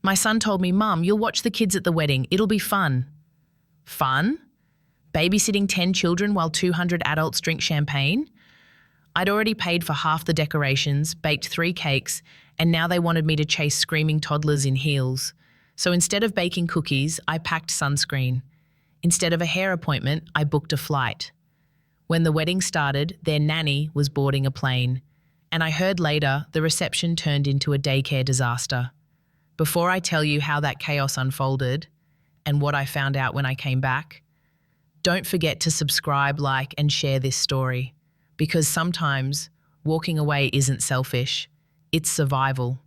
My son told me, "Mum, you'll watch the kids at the wedding. It'll be fun." Fun? Babysitting 10 children while 200 adults drink champagne? I'd already paid for half the decorations, baked 3 cakes, and now they wanted me to chase screaming toddlers in heels. So instead of baking cookies, I packed sunscreen. Instead of a hair appointment, I booked a flight. When the wedding started, their nanny was boarding a plane. And I heard later the reception turned into a daycare disaster. Before I tell you how that chaos unfolded and what I found out when I came back, don't forget to subscribe, like, and share this story. Because sometimes walking away isn't selfish, it's survival.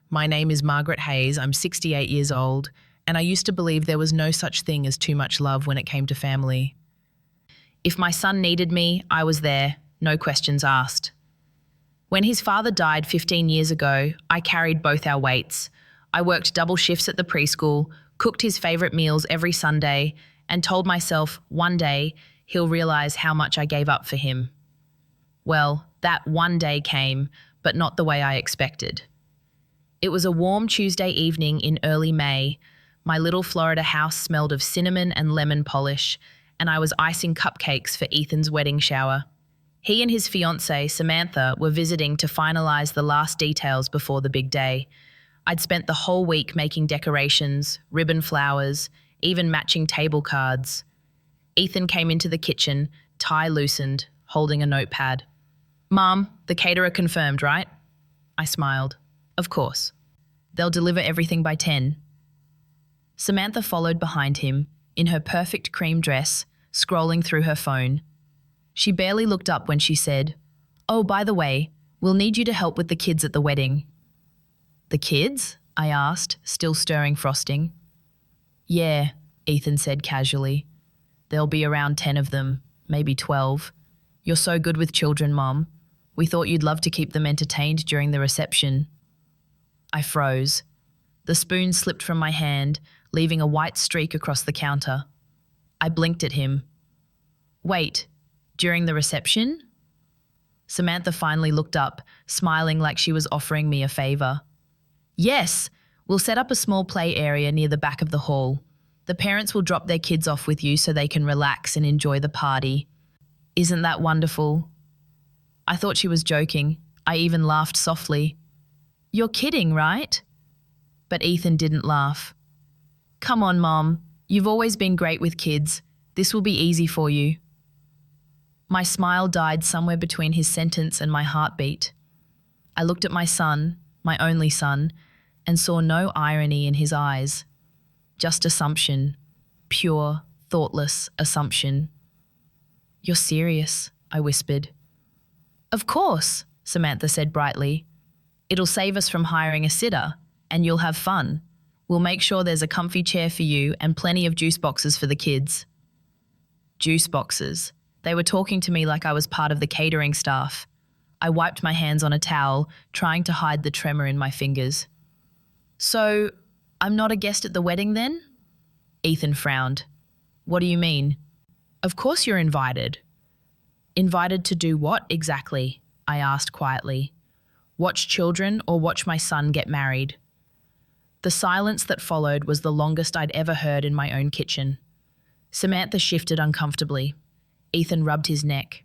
My name is Margaret Hayes, I'm 68 years old, and I used to believe there was no such thing as too much love when it came to family. If my son needed me, I was there, no questions asked. When his father died 15 years ago, I carried both our weights. I worked double shifts at the preschool, cooked his favourite meals every Sunday, and told myself one day he'll realise how much I gave up for him. Well, that one day came, but not the way I expected. It was a warm Tuesday evening in early May. My little Florida house smelled of cinnamon and lemon polish, and I was icing cupcakes for Ethan's wedding shower. He and his fiancée, Samantha, were visiting to finalise the last details before the big day. I'd spent the whole week making decorations, ribbon flowers, even matching table cards. Ethan came into the kitchen, tie loosened, holding a notepad. "Mom, the caterer confirmed, right?" I smiled. "Of course. They'll deliver everything by 10. Samantha followed behind him, in her perfect cream dress, scrolling through her phone. She barely looked up when she said, "Oh, by the way, we'll need you to help with the kids at the wedding." "The kids?" I asked, still stirring frosting. "Yeah," Ethan said casually. "There'll be around 10 of them, maybe 12. You're so good with children, Mom. We thought you'd love to keep them entertained during the reception." I froze. The spoon slipped from my hand, leaving a white streak across the counter. I blinked at him. "Wait, during the reception?" Samantha finally looked up, smiling like she was offering me a favour. "Yes, we'll set up a small play area near the back of the hall. The parents will drop their kids off with you so they can relax and enjoy the party. Isn't that wonderful?" I thought she was joking. I even laughed softly. "You're kidding, right?" But Ethan didn't laugh. "Come on, Mom. You've always been great with kids. This will be easy for you." My smile died somewhere between his sentence and my heartbeat. I looked at my son, my only son, and saw no irony in his eyes. Just assumption. Pure, thoughtless assumption. "You're serious," I whispered. "Of course," Samantha said brightly. "It'll save us from hiring a sitter, and you'll have fun. We'll make sure there's a comfy chair for you and plenty of juice boxes for the kids." Juice boxes. They were talking to me like I was part of the catering staff. I wiped my hands on a towel, trying to hide the tremor in my fingers. "So, I'm not a guest at the wedding then?" Ethan frowned. "What do you mean?" "Of course you're invited." "Invited to do what exactly?" I asked quietly. "Watch children or watch my son get married?" The silence that followed was the longest I'd ever heard in my own kitchen. Samantha shifted uncomfortably. Ethan rubbed his neck.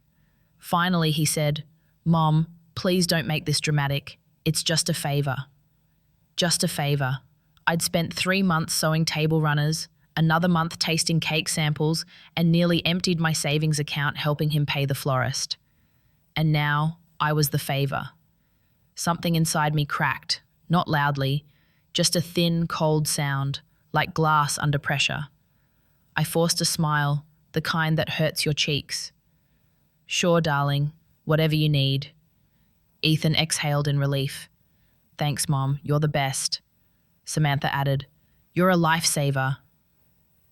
Finally, he said, "Mom, please don't make this dramatic. It's just a favour." Just a favour. I'd spent 3 months sewing table runners, another month tasting cake samples, and nearly emptied my savings account helping him pay the florist. And now I was the favour. Something inside me cracked, not loudly, just a thin, cold sound, like glass under pressure. I forced a smile, the kind that hurts your cheeks. "Sure, darling, whatever you need." Ethan exhaled in relief. "Thanks, Mom, you're the best." Samantha added, "You're a lifesaver."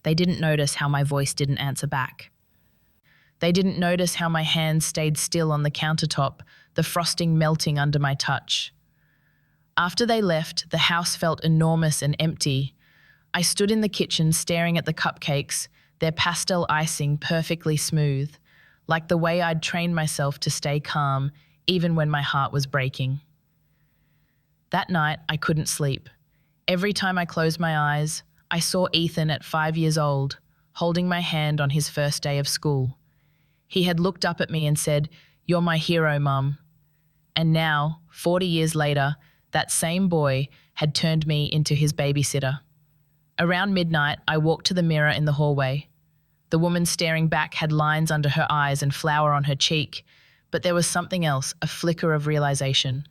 They didn't notice how my voice didn't answer back. They didn't notice how my hands stayed still on the countertop, the frosting melting under my touch. After they left, the house felt enormous and empty. I stood in the kitchen staring at the cupcakes, their pastel icing perfectly smooth, like the way I'd trained myself to stay calm even when my heart was breaking. That night, I couldn't sleep. Every time I closed my eyes, I saw Ethan at 5 years old, holding my hand on his first day of school. He had looked up at me and said, "You're my hero, Mum." And now, 40 years later, that same boy had turned me into his babysitter. Around midnight, I walked to the mirror in the hallway. The woman staring back had lines under her eyes and flour on her cheek, but there was something else, a flicker of realization.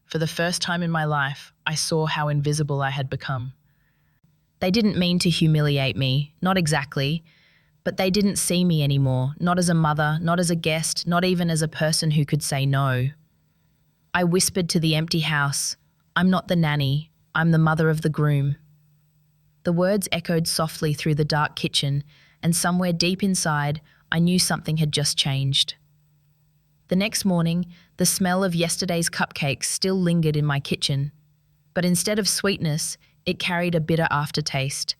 For the first time in my life, I saw how invisible I had become. They didn't mean to humiliate me, not exactly, but they didn't see me anymore, not as a mother, not as a guest, not even as a person who could say no. I whispered to the empty house, "I'm not the nanny, I'm the mother of the groom." The words echoed softly through the dark kitchen, and somewhere deep inside, I knew something had just changed. The next morning, the smell of yesterday's cupcakes still lingered in my kitchen, but instead of sweetness, it carried a bitter aftertaste,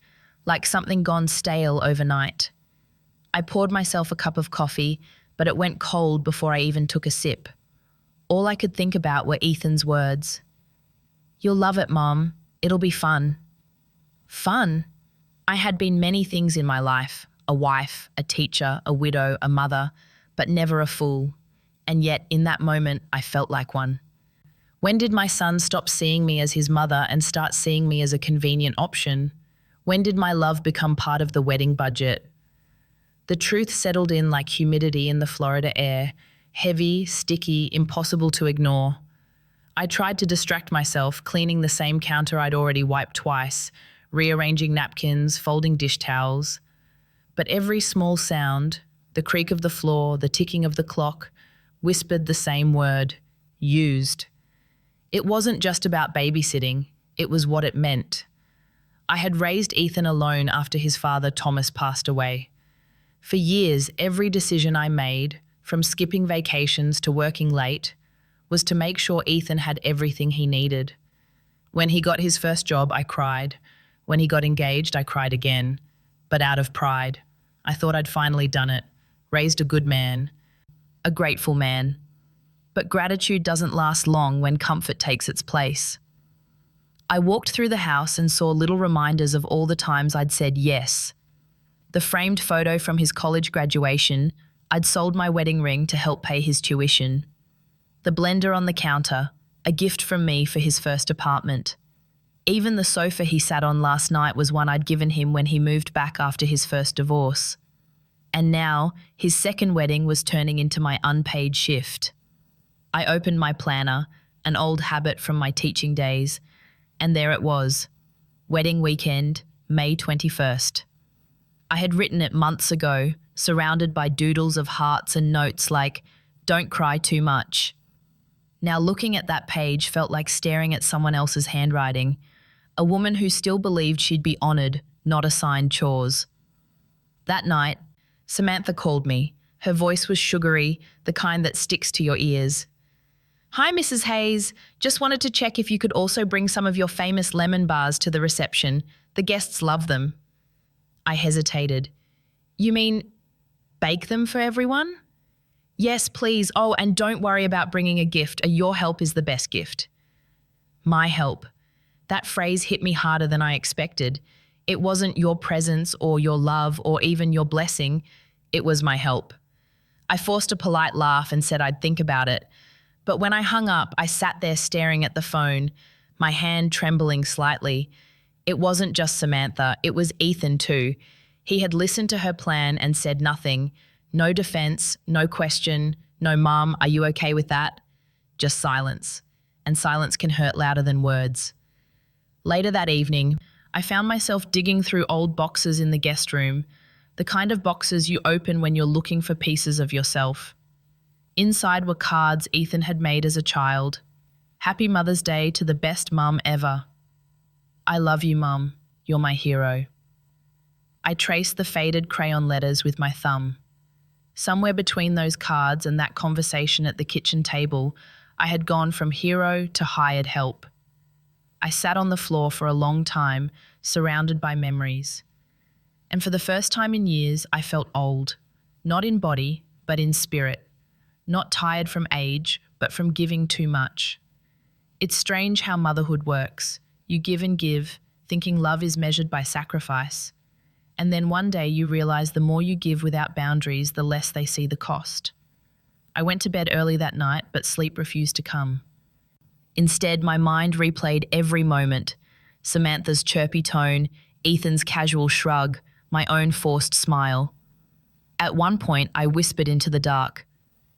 like something gone stale overnight. I poured myself a cup of coffee, but it went cold before I even took a sip. All I could think about were Ethan's words. "You'll love it, Mom. It'll be fun." Fun? I had been many things in my life, a wife, a teacher, a widow, a mother, but never a fool. And yet, in that moment, I felt like one. When did my son stop seeing me as his mother and start seeing me as a convenient option? When did my love become part of the wedding budget? The truth settled in like humidity in the Florida air, heavy, sticky, impossible to ignore. I tried to distract myself, cleaning the same counter I'd already wiped twice, rearranging napkins, folding dish towels. But every small sound, the creak of the floor, the ticking of the clock, whispered the same word, used. It wasn't just about babysitting, it was what it meant. I had raised Ethan alone after his father Thomas passed away. For years, every decision I made, from skipping vacations to working late, was to make sure Ethan had everything he needed. When he got his first job, I cried. When he got engaged, I cried again. But out of pride, I thought I'd finally done it, raised a good man, a grateful man. But gratitude doesn't last long when comfort takes its place. I walked through the house and saw little reminders of all the times I'd said yes. The framed photo from his college graduation, I'd sold my wedding ring to help pay his tuition. The blender on the counter, a gift from me for his first apartment. Even the sofa he sat on last night was one I'd given him when he moved back after his first divorce. And now, his second wedding was turning into my unpaid shift. I opened my planner, an old habit from my teaching days, and there it was, wedding weekend, May 21st. I had written it months ago, surrounded by doodles of hearts and notes like, "Don't cry too much." Now looking at that page felt like staring at someone else's handwriting, a woman who still believed she'd be honoured, not assigned chores. That night, Samantha called me. Her voice was sugary, the kind that sticks to your ears. "Hi, Mrs. Hayes. Just wanted to check if you could also bring some of your famous lemon bars to the reception. The guests love them." I hesitated. "You mean bake them for everyone?" "Yes, please. Oh, and don't worry about bringing a gift. Your help is the best gift." My help. That phrase hit me harder than I expected. It wasn't your presence or your love or even your blessing. It was my help. I forced a polite laugh and said I'd think about it. But when I hung up, I sat there staring at the phone, my hand trembling slightly. It wasn't just Samantha, it was Ethan too. He had listened to her plan and said nothing. No defense, no question, no "Mom, are you okay with that?" Just silence. And silence can hurt louder than words. Later that evening, I found myself digging through old boxes in the guest room, the kind of boxes you open when you're looking for pieces of yourself. Inside were cards Ethan had made as a child. "Happy Mother's Day to the best mum ever." "I love you, Mum. You're my hero." I traced the faded crayon letters with my thumb. Somewhere between those cards and that conversation at the kitchen table, I had gone from hero to hired help. I sat on the floor for a long time, surrounded by memories. And for the first time in years, I felt old, not in body, but in spirit. Not tired from age, but from giving too much. It's strange how motherhood works. You give and give, thinking love is measured by sacrifice. And then one day you realize the more you give without boundaries, the less they see the cost. I went to bed early that night, but sleep refused to come. Instead, my mind replayed every moment. Samantha's chirpy tone, Ethan's casual shrug, my own forced smile. At one point, I whispered into the dark,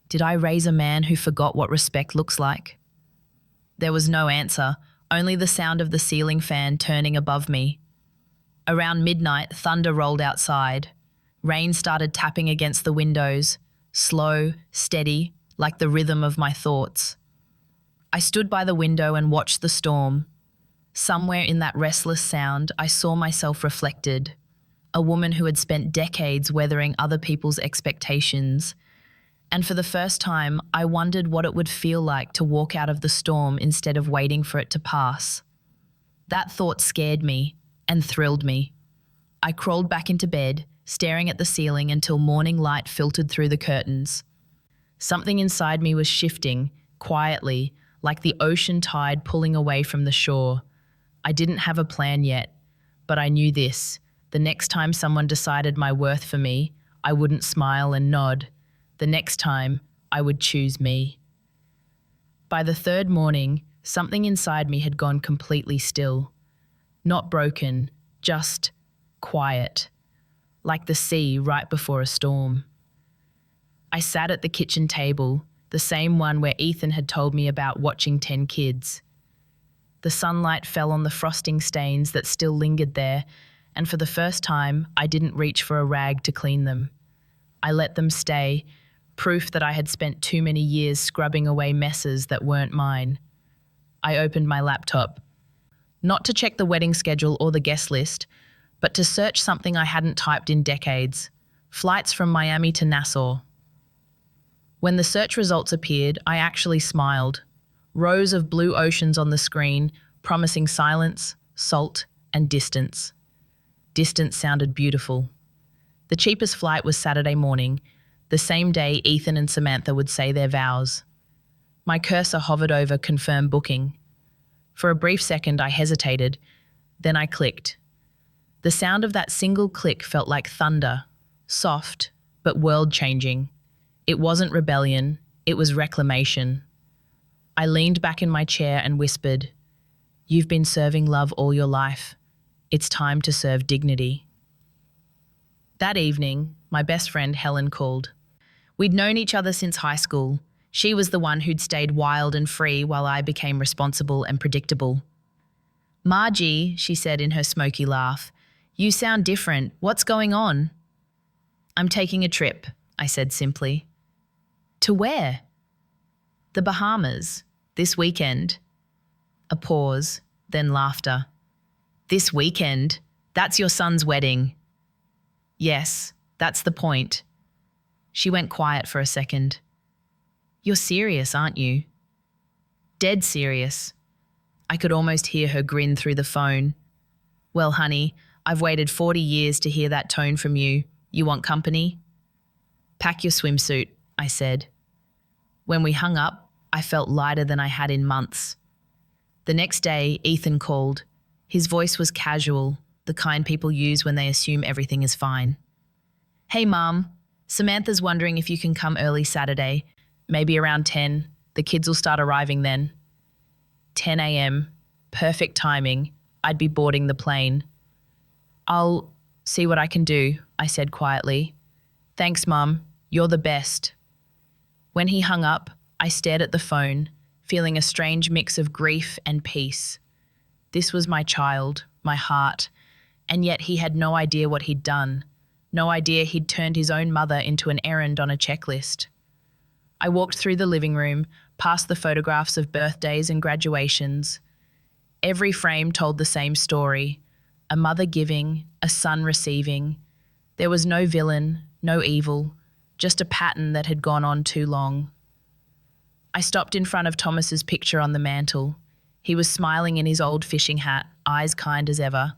"Did I raise a man who forgot what respect looks like?" There was no answer, only the sound of the ceiling fan turning above me. Around midnight, thunder rolled outside. Rain started tapping against the windows, slow, steady, like the rhythm of my thoughts. I stood by the window and watched the storm. Somewhere in that restless sound, I saw myself reflected, a woman who had spent decades weathering other people's expectations. And for the first time, I wondered what it would feel like to walk out of the storm instead of waiting for it to pass. That thought scared me and thrilled me. I crawled back into bed, staring at the ceiling until morning light filtered through the curtains. Something inside me was shifting, quietly, like the ocean tide pulling away from the shore. I didn't have a plan yet, but I knew this. The next time someone decided my worth for me, I wouldn't smile and nod. The next time, I would choose me. By the third morning, something inside me had gone completely still. Not broken, just quiet, like the sea right before a storm. I sat at the kitchen table, the same one where Ethan had told me about watching 10 kids. The sunlight fell on the frosting stains that still lingered there, and for the first time, I didn't reach for a rag to clean them. I let them stay, proof that I had spent too many years scrubbing away messes that weren't mine. I opened my laptop. Not to check the wedding schedule or the guest list, but to search something I hadn't typed in decades: flights from Miami to Nassau. When the search results appeared, I actually smiled. Rows of blue oceans on the screen, promising silence, salt, and distance. Distance sounded beautiful. The cheapest flight was Saturday morning, the same day Ethan and Samantha would say their vows. My cursor hovered over confirm booking. For a brief second, I hesitated. Then I clicked. The sound of that single click felt like thunder, soft, but world-changing. It wasn't rebellion, it was reclamation. I leaned back in my chair and whispered, "You've been serving love all your life. It's time to serve dignity." That evening, my best friend Helen called. We'd known each other since high school. She was the one who'd stayed wild and free while I became responsible and predictable. "Margie," she said in her smoky laugh, "you sound different. What's going on?" "I'm taking a trip," I said simply. "To where?" "The Bahamas, this weekend." A pause, then laughter. "This weekend? That's your son's wedding." "Yes, that's the point." She went quiet for a second. "You're serious, aren't you?" "Dead serious." I could almost hear her grin through the phone. "Well, honey, I've waited 40 years to hear that tone from you. You want company?" "Pack your swimsuit," I said. When we hung up, I felt lighter than I had in months. The next day, Ethan called. His voice was casual, the kind people use when they assume everything is fine. "Hey, Mom, Samantha's wondering if you can come early Saturday, maybe around 10. The kids will start arriving then." 10 a.m., perfect timing. I'd be boarding the plane. "I'll see what I can do," I said quietly. "Thanks, Mum. You're the best." When he hung up, I stared at the phone, feeling a strange mix of grief and peace. This was my child, my heart, and yet he had no idea what he'd done, no idea he'd turned his own mother into an errand on a checklist. I walked through the living room, past the photographs of birthdays and graduations. Every frame told the same story: a mother giving, a son receiving. There was no villain, no evil, just a pattern that had gone on too long. I stopped in front of Thomas's picture on the mantel. He was smiling in his old fishing hat, eyes kind as ever.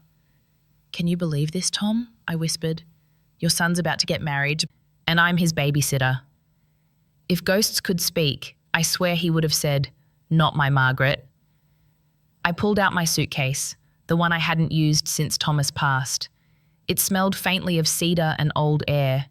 "Can you believe this, Tom?" I whispered. "Your son's about to get married, and I'm his babysitter." If ghosts could speak, I swear he would have said, "Not my Margaret." I pulled out my suitcase, the one I hadn't used since Thomas passed. It smelled faintly of cedar and old air.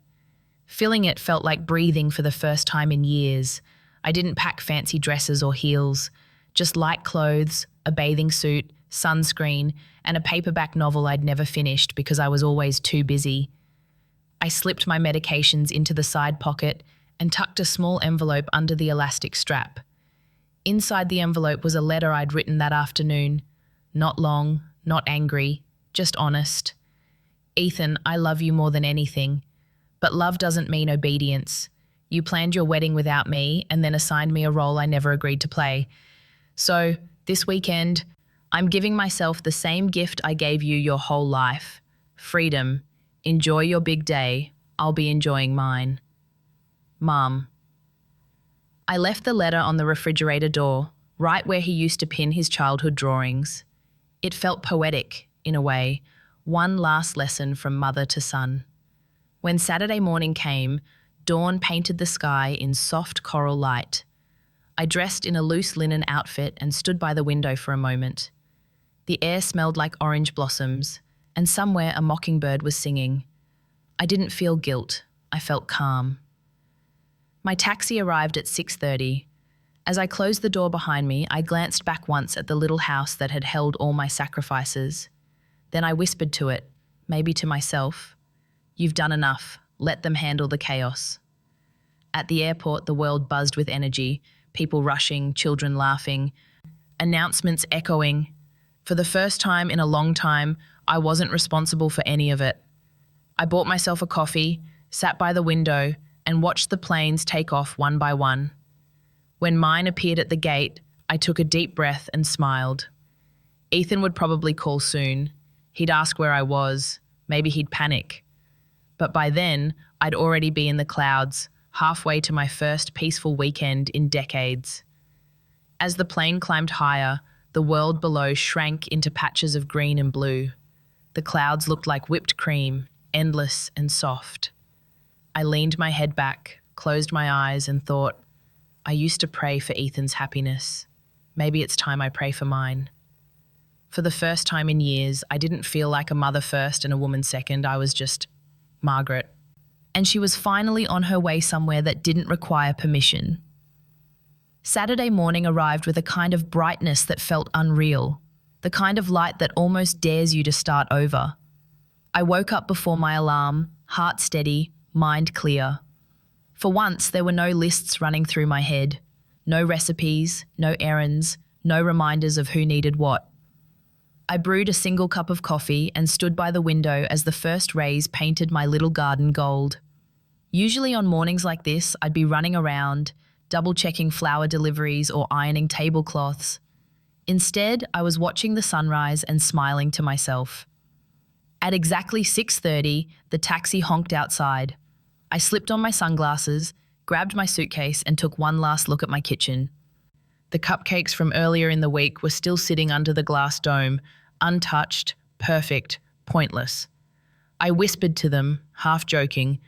Filling it felt like breathing for the first time in years. I didn't pack fancy dresses or heels, just light clothes, a bathing suit, sunscreen, and a paperback novel I'd never finished because I was always too busy. I slipped my medications into the side pocket and tucked a small envelope under the elastic strap. Inside the envelope was a letter I'd written that afternoon. Not long, not angry, just honest. Ethan, I love you more than anything. But love doesn't mean obedience. You planned your wedding without me and then assigned me a role I never agreed to play. So, this weekend, I'm giving myself the same gift I gave you your whole life. Freedom. Enjoy your big day. I'll be enjoying mine. Mom. I left the letter on the refrigerator door, right where he used to pin his childhood drawings. It felt poetic, in a way, one last lesson from mother to son. When Saturday morning came, dawn painted the sky in soft coral light. I dressed in a loose linen outfit and stood by the window for a moment. The air smelled like orange blossoms, and somewhere a mockingbird was singing. I didn't feel guilt. I felt calm. My taxi arrived at 6:30. As I closed the door behind me, I glanced back once at the little house that had held all my sacrifices. Then I whispered to it, maybe to myself, "You've done enough. Let them handle the chaos." At the airport, the world buzzed with energy, people rushing, children laughing, announcements echoing. For the first time in a long time, I wasn't responsible for any of it. I bought myself a coffee, sat by the window, and watched the planes take off one by one. When mine appeared at the gate, I took a deep breath and smiled. Ethan would probably call soon. He'd ask where I was. Maybe he'd panic. But by then, I'd already be in the clouds, halfway to my first peaceful weekend in decades. As the plane climbed higher, the world below shrank into patches of green and blue. The clouds looked like whipped cream, endless and soft. I leaned my head back, closed my eyes and thought, I used to pray for Ethan's happiness. Maybe it's time I pray for mine. For the first time in years, I didn't feel like a mother first and a woman second. I was just Margaret. And she was finally on her way somewhere that didn't require permission. Saturday morning arrived with a kind of brightness that felt unreal, the kind of light that almost dares you to start over. I woke up before my alarm, heart steady, mind clear. For once, there were no lists running through my head, no recipes, no errands, no reminders of who needed what. I brewed a single cup of coffee and stood by the window as the first rays painted my little garden gold. Usually on mornings like this, I'd be running around, double-checking flower deliveries or ironing tablecloths. Instead, I was watching the sunrise and smiling to myself. At exactly 6:30, the taxi honked outside. I slipped on my sunglasses, grabbed my suitcase and took one last look at my kitchen. The cupcakes from earlier in the week were still sitting under the glass dome, untouched, perfect, pointless. I whispered to them, half joking,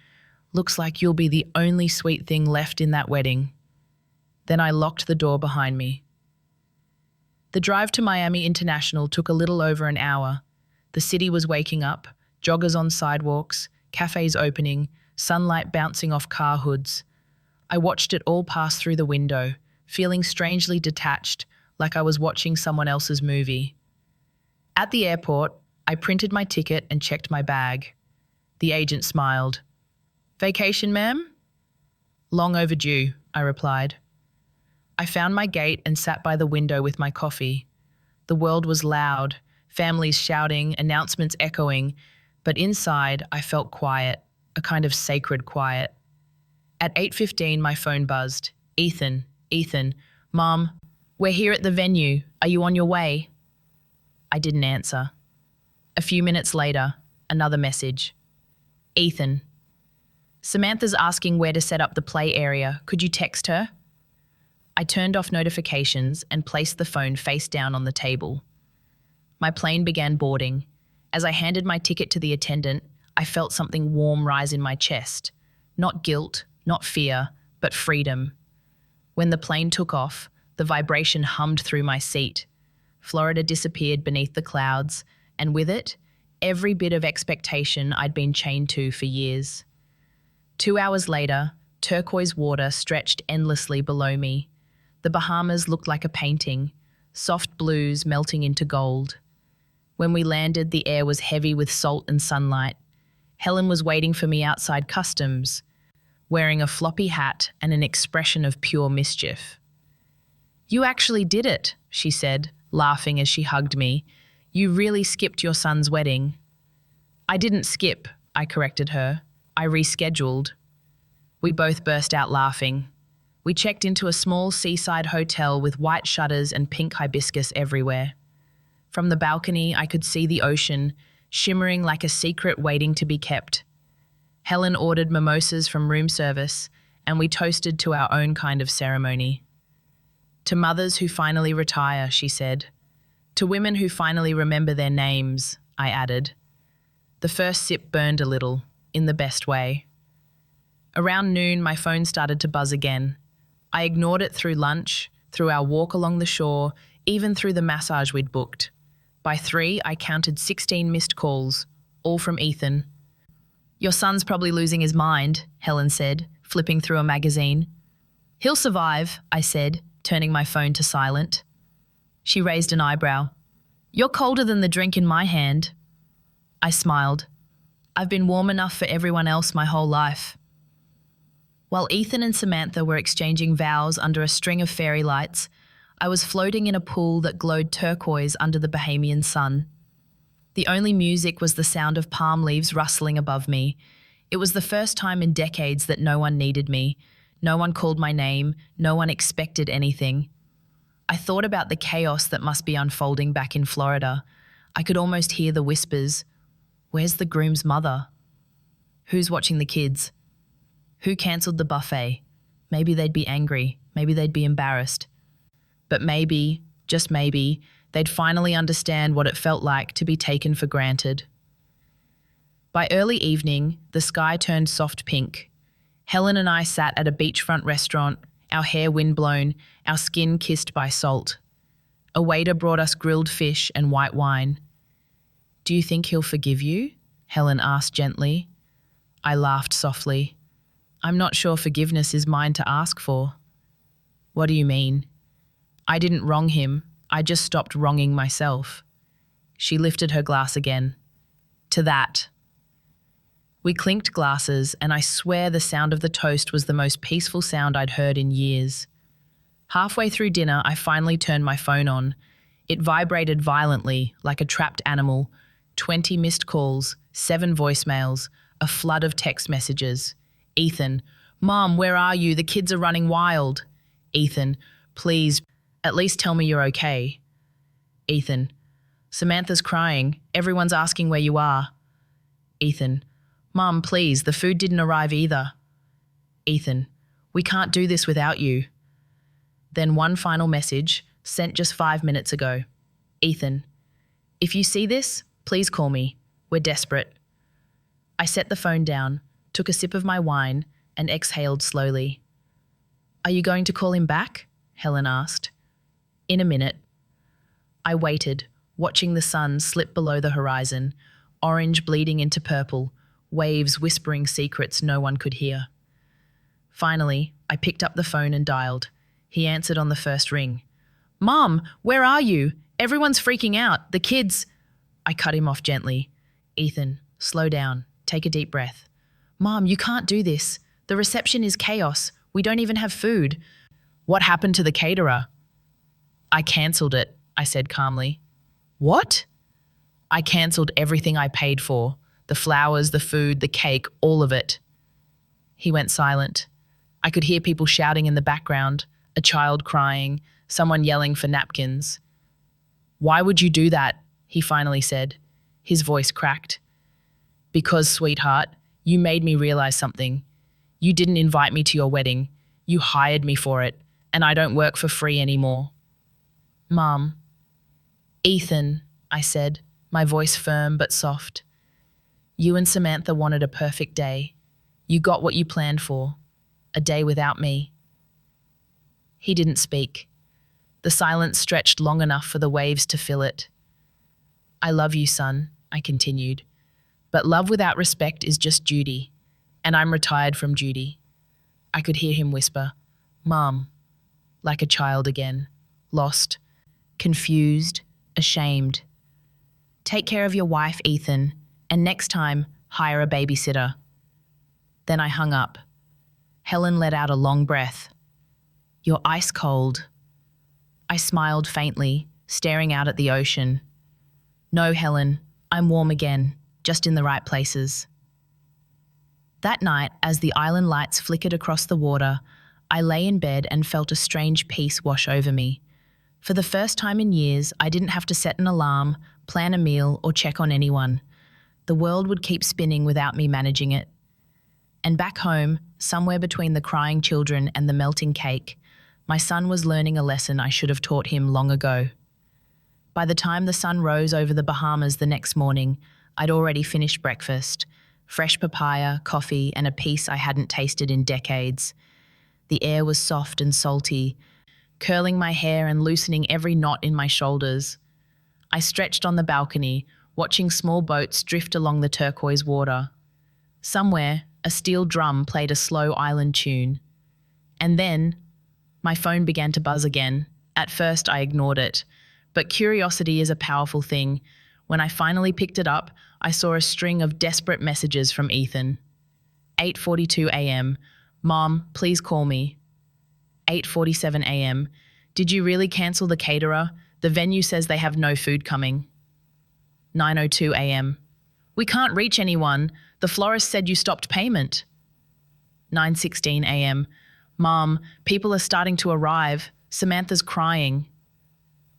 "Looks like you'll be the only sweet thing left in that wedding." Then I locked the door behind me. The drive to Miami International took a little over an hour. The city was waking up, joggers on sidewalks, cafes opening, sunlight bouncing off car hoods. I watched it all pass through the window, feeling strangely detached, like I was watching someone else's movie. At the airport, I printed my ticket and checked my bag. The agent smiled. "Vacation, ma'am?" "Long overdue," I replied. I found my gate and sat by the window with my coffee. The world was loud, families shouting, announcements echoing, but inside I felt quiet, a kind of sacred quiet. At 8:15, my phone buzzed. Ethan, Mom, we're here at the venue. Are you on your way?" I didn't answer. A few minutes later, another message. "Ethan, Samantha's asking where to set up the play area. Could you text her?" I turned off notifications and placed the phone face down on the table. My plane began boarding. As I handed my ticket to the attendant, I felt something warm rise in my chest. Not guilt, not fear, but freedom. When the plane took off, the vibration hummed through my seat. Florida disappeared beneath the clouds, and with it, every bit of expectation I'd been chained to for years. 2 hours later, turquoise water stretched endlessly below me. The Bahamas looked like a painting, soft blues melting into gold. When we landed, the air was heavy with salt and sunlight. Helen was waiting for me outside customs, wearing a floppy hat and an expression of pure mischief. "You actually did it," she said, laughing as she hugged me. "You really skipped your son's wedding." "I didn't skip," I corrected her. "I rescheduled." We both burst out laughing. We checked into a small seaside hotel with white shutters and pink hibiscus everywhere. From the balcony, I could see the ocean, shimmering like a secret waiting to be kept. Helen ordered mimosas from room service, and we toasted to our own kind of ceremony. "To mothers who finally retire," she said. "To women who finally remember their names," I added. The first sip burned a little, in the best way. Around noon, my phone started to buzz again. I ignored it through lunch, through our walk along the shore, even through the massage we'd booked. By 3, I counted 16 missed calls, all from Ethan. "Your son's probably losing his mind," Helen said, flipping through a magazine. "He'll survive," I said, turning my phone to silent. She raised an eyebrow. "You're colder than the drink in my hand." I smiled. "I've been warm enough for everyone else my whole life." While Ethan and Samantha were exchanging vows under a string of fairy lights, I was floating in a pool that glowed turquoise under the Bahamian sun. The only music was the sound of palm leaves rustling above me. It was the first time in decades that no one needed me. No one called my name. No one expected anything. I thought about the chaos that must be unfolding back in Florida. I could almost hear the whispers. Where's the groom's mother? Who's watching the kids? Who cancelled the buffet? Maybe they'd be angry. Maybe they'd be embarrassed. But maybe, just maybe, they'd finally understand what it felt like to be taken for granted. By early evening, the sky turned soft pink. Helen and I sat at a beachfront restaurant, our hair windblown, our skin kissed by salt. A waiter brought us grilled fish and white wine. "Do you think he'll forgive you?" Helen asked gently. I laughed softly. "I'm not sure forgiveness is mine to ask for." "What do you mean?" "I didn't wrong him. I just stopped wronging myself." She lifted her glass again. "To that." We clinked glasses, and I swear the sound of the toast was the most peaceful sound I'd heard in years. Halfway through dinner, I finally turned my phone on. It vibrated violently, like a trapped animal. 20 missed calls, 7 voicemails, a flood of text messages. Ethan, "Mom, where are you? The kids are running wild." Ethan, "Please, at least tell me you're okay." Ethan, "Samantha's crying. Everyone's asking where you are." Ethan, "Mom, please, the food didn't arrive either." Ethan, "We can't do this without you." Then one final message, sent just 5 minutes ago. Ethan, "If you see this, please call me. We're desperate." I set the phone down, took a sip of my wine, and exhaled slowly. "Are you going to call him back?" Helen asked. "In a minute." I waited, watching the sun slip below the horizon, orange bleeding into purple, waves whispering secrets no one could hear. Finally, I picked up the phone and dialed. He answered on the first ring. "Mom, where are you? Everyone's freaking out. The kids—" I cut him off gently. "Ethan, slow down. Take a deep breath. Mom, you can't do this. The reception is chaos. We don't even have food. What happened to the caterer?" "I cancelled it," I said calmly. "What?" "I cancelled everything I paid for. The flowers, the food, the cake, all of it." He went silent. I could hear people shouting in the background, a child crying, someone yelling for napkins. "Why would you do that?" he finally said. His voice cracked. "Because, sweetheart, you made me realize something. You didn't invite me to your wedding. You hired me for it, and I don't work for free anymore." "Mom." "Ethan," I said, my voice firm but soft. "You and Samantha wanted a perfect day. You got what you planned for. A day without me." He didn't speak. The silence stretched long enough for the waves to fill it. I love you, son, I continued. But love without respect is just duty, and I'm retired from duty. I could hear him whisper, Mom, like a child again, lost, confused, ashamed. Take care of your wife, Ethan, and next time, hire a babysitter. Then I hung up. Helen let out a long breath. You're ice cold. I smiled faintly, staring out at the ocean. No, Helen, I'm warm again, just in the right places. That night, as the island lights flickered across the water, I lay in bed and felt a strange peace wash over me. For the first time in years, I didn't have to set an alarm, plan a meal, or check on anyone. The world would keep spinning without me managing it. And back home, somewhere between the crying children and the melting cake, my son was learning a lesson I should have taught him long ago. By the time the sun rose over the Bahamas the next morning, I'd already finished breakfast, fresh papaya, coffee, and a piece I hadn't tasted in decades. The air was soft and salty, curling my hair and loosening every knot in my shoulders. I stretched on the balcony, watching small boats drift along the turquoise water. Somewhere, a steel drum played a slow island tune. And then, my phone began to buzz again. At first, I ignored it. But curiosity is a powerful thing. When I finally picked it up, I saw a string of desperate messages from Ethan. 8:42 a.m. Mom, please call me. 8:47 a.m. Did you really cancel the caterer? The venue says they have no food coming. 9:02 a.m. We can't reach anyone. The florist said you stopped payment. 9:16 a.m. Mom, people are starting to arrive. Samantha's crying.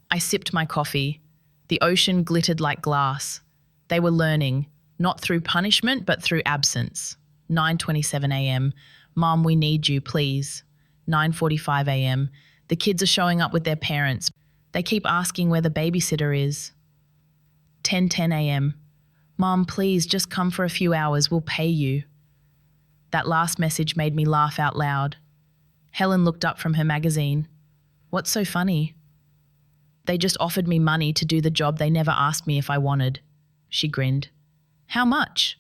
I sipped my coffee. The ocean glittered like glass. They were learning, not through punishment, but through absence. 9:27 a.m. Mom, we need you, please. 9:45 a.m. The kids are showing up with their parents. They keep asking where the babysitter is. 10:10 a.m. Mom, please, just come for a few hours. We'll pay you. That last message made me laugh out loud. Helen looked up from her magazine. What's so funny? They just offered me money to do the job they never asked me if I wanted. She grinned. How much?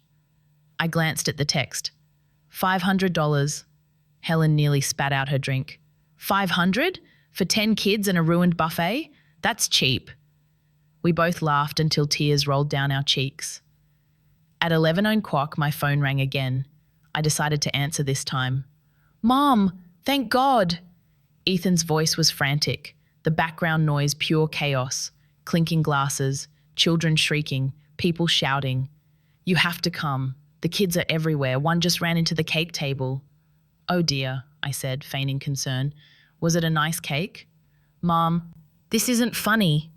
I glanced at the text. $500. Helen nearly spat out her drink. 500? For 10 kids and a ruined buffet? That's cheap. We both laughed until tears rolled down our cheeks. At 11 o'clock, my phone rang again. I decided to answer this time. Mom, thank God. Ethan's voice was frantic. The background noise pure chaos, clinking glasses, children shrieking, people shouting. You have to come. The kids are everywhere. One just ran into the cake table. Oh dear, I said, feigning concern. Was it a nice cake? Mom, this isn't funny.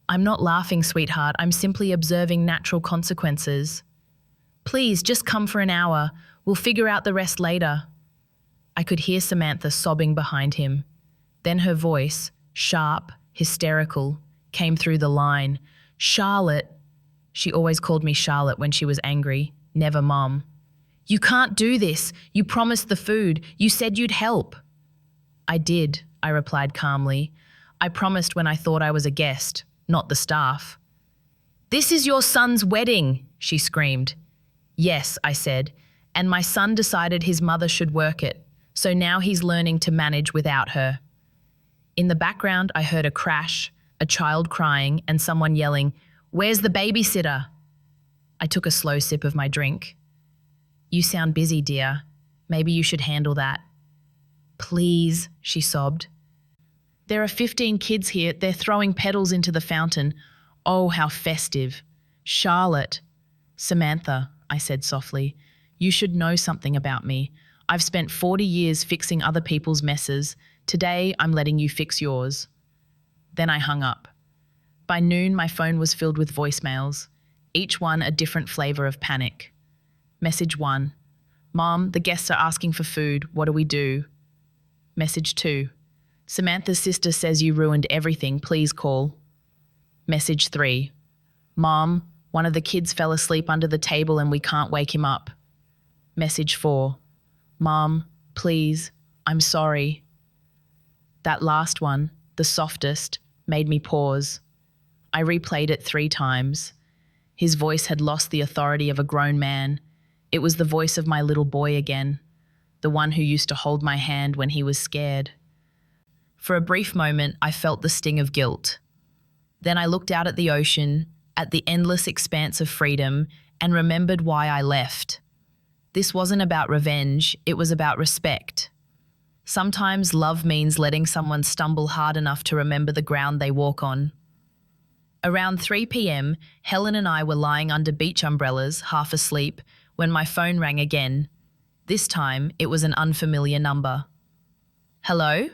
I'm not laughing, sweetheart. I'm simply observing natural consequences. Please, just come for an hour. We'll figure out the rest later. I could hear Samantha sobbing behind him. Then her voice, sharp, hysterical, came through the line. Charlotte. She always called me Charlotte when she was angry, never Mom. You can't do this. You promised the food. You said you'd help. I did, I replied calmly. I promised when I thought I was a guest, not the staff. This is your son's wedding, she screamed. Yes, I said, and my son decided his mother should work it, so now he's learning to manage without her. In the background, I heard a crash, a child crying, and someone yelling, Where's the babysitter? I took a slow sip of my drink. You sound busy, dear. Maybe you should handle that. Please, she sobbed. There are 15 kids here. They're throwing petals into the fountain. Oh, how festive. Charlotte. Samantha, I said softly, you should know something about me. I've spent 40 years fixing other people's messes. Today, I'm letting you fix yours. Then I hung up. By noon, my phone was filled with voicemails, each one a different flavor of panic. Message 1. Mom, the guests are asking for food. What do we do? Message 2. Samantha's sister says you ruined everything. Please call. Message 3. Mom, one of the kids fell asleep under the table and we can't wake him up. Message 4. Mom, please, I'm sorry. That last one, the softest, made me pause. I replayed it 3 times. His voice had lost the authority of a grown man. It was the voice of my little boy again, the one who used to hold my hand when he was scared. For a brief moment, I felt the sting of guilt. Then I looked out at the ocean, at the endless expanse of freedom, and remembered why I left. This wasn't about revenge, it was about respect. Sometimes love means letting someone stumble hard enough to remember the ground they walk on. Around 3 p.m, Helen and I were lying under beach umbrellas, half asleep, when my phone rang again. This time, it was an unfamiliar number. "Hello?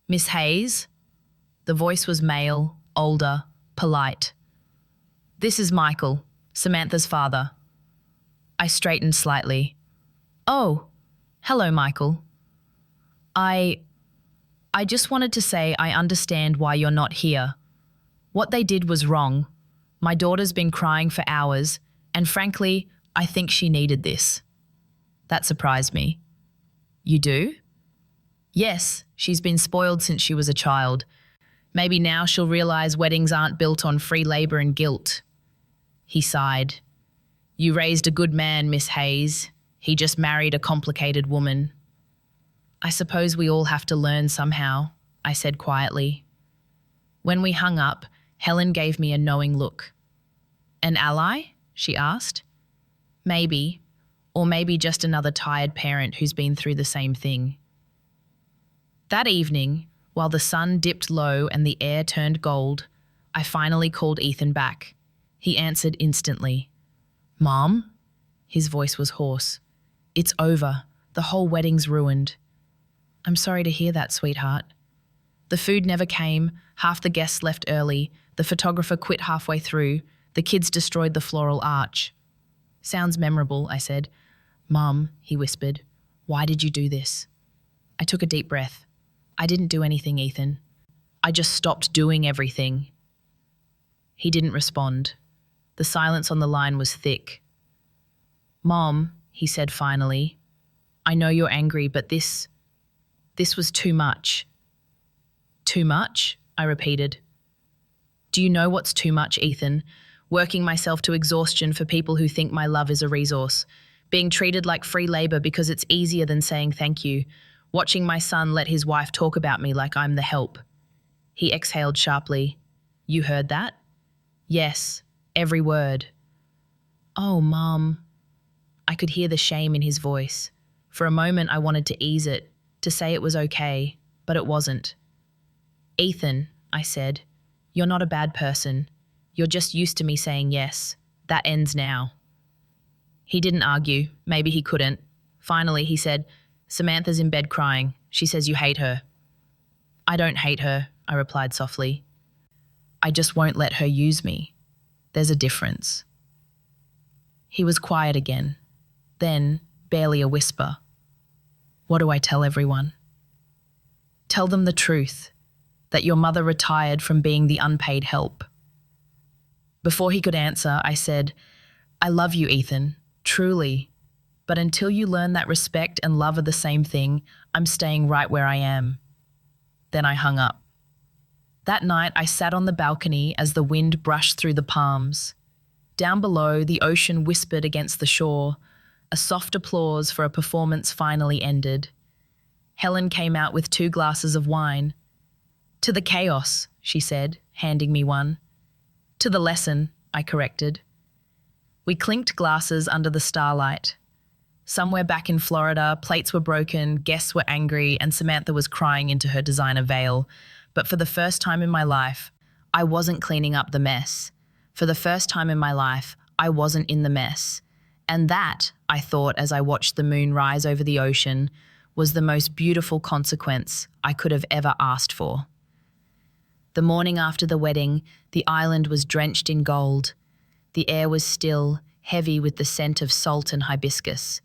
Miss Hayes?" The voice was male, older, polite. "This is Michael, Samantha's father." I straightened slightly. "Oh, hello, Michael. I just wanted to say I understand why you're not here. What they did was wrong. My daughter's been crying for hours, and frankly, I think she needed this." That surprised me. "You do?" "Yes, she's been spoiled since she was a child. Maybe now she'll realize weddings aren't built on free labor and guilt." He sighed. "You raised a good man, Miss Hayes. He just married a complicated woman." "I suppose we all have to learn somehow," I said quietly. When we hung up, Helen gave me a knowing look. "An ally?" she asked. "Maybe, or maybe just another tired parent who's been through the same thing." That evening, while the sun dipped low and the air turned gold, I finally called Ethan back. He answered instantly. "Mom?" His voice was hoarse. "It's over. The whole wedding's ruined." "I'm sorry to hear that, sweetheart." The food never came, half the guests left early, the photographer quit halfway through, the kids destroyed the floral arch. "Sounds memorable," I said. "Mom," he whispered, "why did you do this?" I took a deep breath. "I didn't do anything, Ethan. I just stopped doing everything." He didn't respond. The silence on the line was thick. "Mom," he said finally, "I know you're angry, but this was too much." "Too much?" I repeated. "Do you know what's too much, Ethan? Working myself to exhaustion for people who think my love is a resource. Being treated like free labor because it's easier than saying thank you. Watching my son let his wife talk about me like I'm the help." He exhaled sharply. "You heard that?" "Yes, every word." "Oh, Mom." I could hear the shame in his voice. For a moment I wanted to ease it, to say it was okay, but it wasn't. "Ethan," I said, "you're not a bad person. You're just used to me saying yes. That ends now." He didn't argue. Maybe he couldn't. Finally, he said, "Samantha's in bed crying. She says you hate her." "I don't hate her," I replied softly. "I just won't let her use me. There's a difference." He was quiet again. Then, barely a whisper, "What do I tell everyone?" "Tell them the truth, that your mother retired from being the unpaid help." Before he could answer, I said, "I love you, Ethan, truly. But until you learn that respect and love are the same thing, I'm staying right where I am." Then I hung up. That night, I sat on the balcony as the wind brushed through the palms. Down below, the ocean whispered against the shore. A soft applause for a performance finally ended. Helen came out with 2 glasses of wine. "To the chaos," she said, handing me one. "To the lesson," I corrected. We clinked glasses under the starlight. Somewhere back in Florida, plates were broken, guests were angry, and Samantha was crying into her designer veil. But for the first time in my life, I wasn't cleaning up the mess. For the first time in my life, I wasn't in the mess. And that, I thought as I watched the moon rise over the ocean, was the most beautiful consequence I could have ever asked for. The morning after the wedding, the island was drenched in gold. The air was still, heavy with the scent of salt and hibiscus.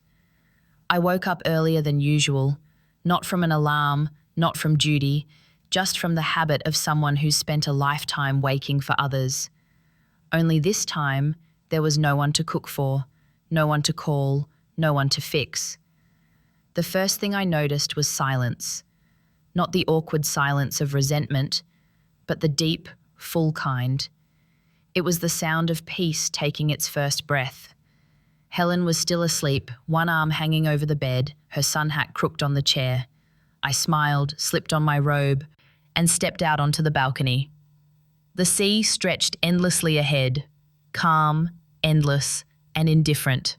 I woke up earlier than usual, not from an alarm, not from duty, just from the habit of someone who's spent a lifetime waking for others. Only this time, there was no one to cook for, no one to call, no one to fix. The first thing I noticed was silence. Not the awkward silence of resentment, but the deep, full kind. It was the sound of peace taking its first breath. Helen was still asleep, one arm hanging over the bed, her sun hat crooked on the chair. I smiled, slipped on my robe, and stepped out onto the balcony. The sea stretched endlessly ahead, calm, endless, and indifferent.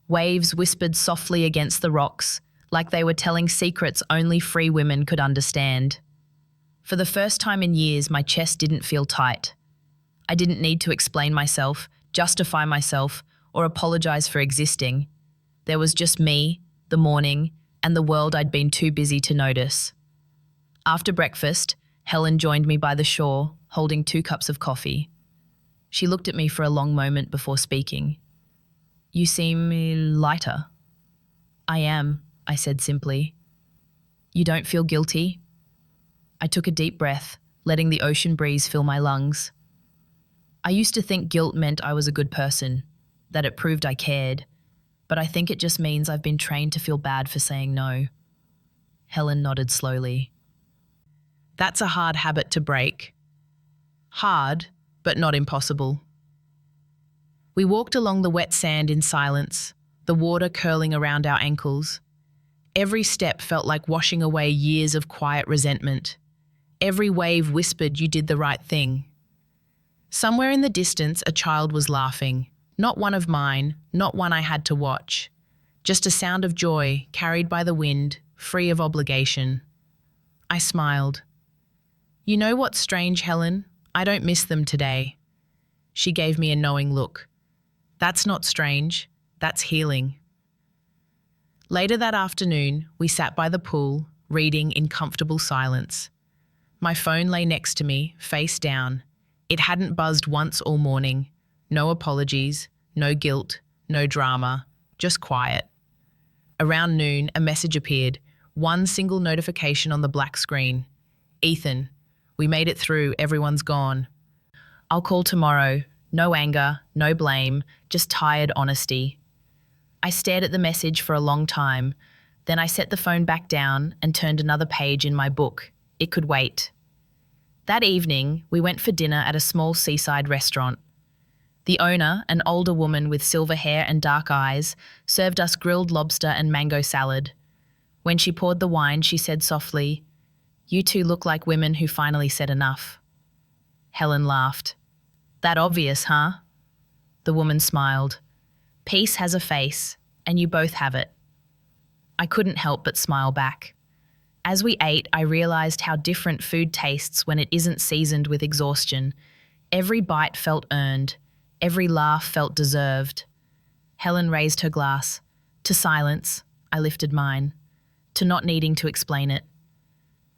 Waves whispered softly against the rocks, like they were telling secrets only free women could understand. For the first time in years, my chest didn't feel tight. I didn't need to explain myself, justify myself, or apologize for existing. There was just me, the morning, and the world I'd been too busy to notice. After breakfast, Helen joined me by the shore, holding 2 cups of coffee. She looked at me for a long moment before speaking. "You seem lighter." "I am," I said simply. "You don't feel guilty?" I took a deep breath, letting the ocean breeze fill my lungs. I used to think guilt meant I was a good person, that it proved I cared, but I think it just means I've been trained to feel bad for saying no. Helen nodded slowly. That's a hard habit to break. Hard, but not impossible. We walked along the wet sand in silence, the water curling around our ankles. Every step felt like washing away years of quiet resentment. Every wave whispered you did the right thing. Somewhere in the distance, a child was laughing. Not one of mine, not one I had to watch. Just a sound of joy, carried by the wind, free of obligation. I smiled. "You know what's strange, Helen? I don't miss them today." She gave me a knowing look. "That's not strange. That's healing." Later that afternoon, we sat by the pool, reading in comfortable silence. My phone lay next to me, face down. It hadn't buzzed once all morning. No apologies, no guilt, no drama, just quiet. Around noon, a message appeared, one single notification on the black screen. "Ethan, we made it through, everyone's gone. I'll call tomorrow. No anger, no blame, just tired honesty." I stared at the message for a long time. Then I set the phone back down and turned another page in my book. It could wait. That evening, we went for dinner at a small seaside restaurant. The owner, an older woman with silver hair and dark eyes, served us grilled lobster and mango salad. When she poured the wine, she said softly, "You two look like women who finally said enough." Helen laughed. "That obvious, huh?" The woman smiled. "Peace has a face, and you both have it." I couldn't help but smile back. As we ate, I realized how different food tastes when it isn't seasoned with exhaustion. Every bite felt earned. Every laugh felt deserved. Helen raised her glass. To silence, I lifted mine. To not needing to explain it.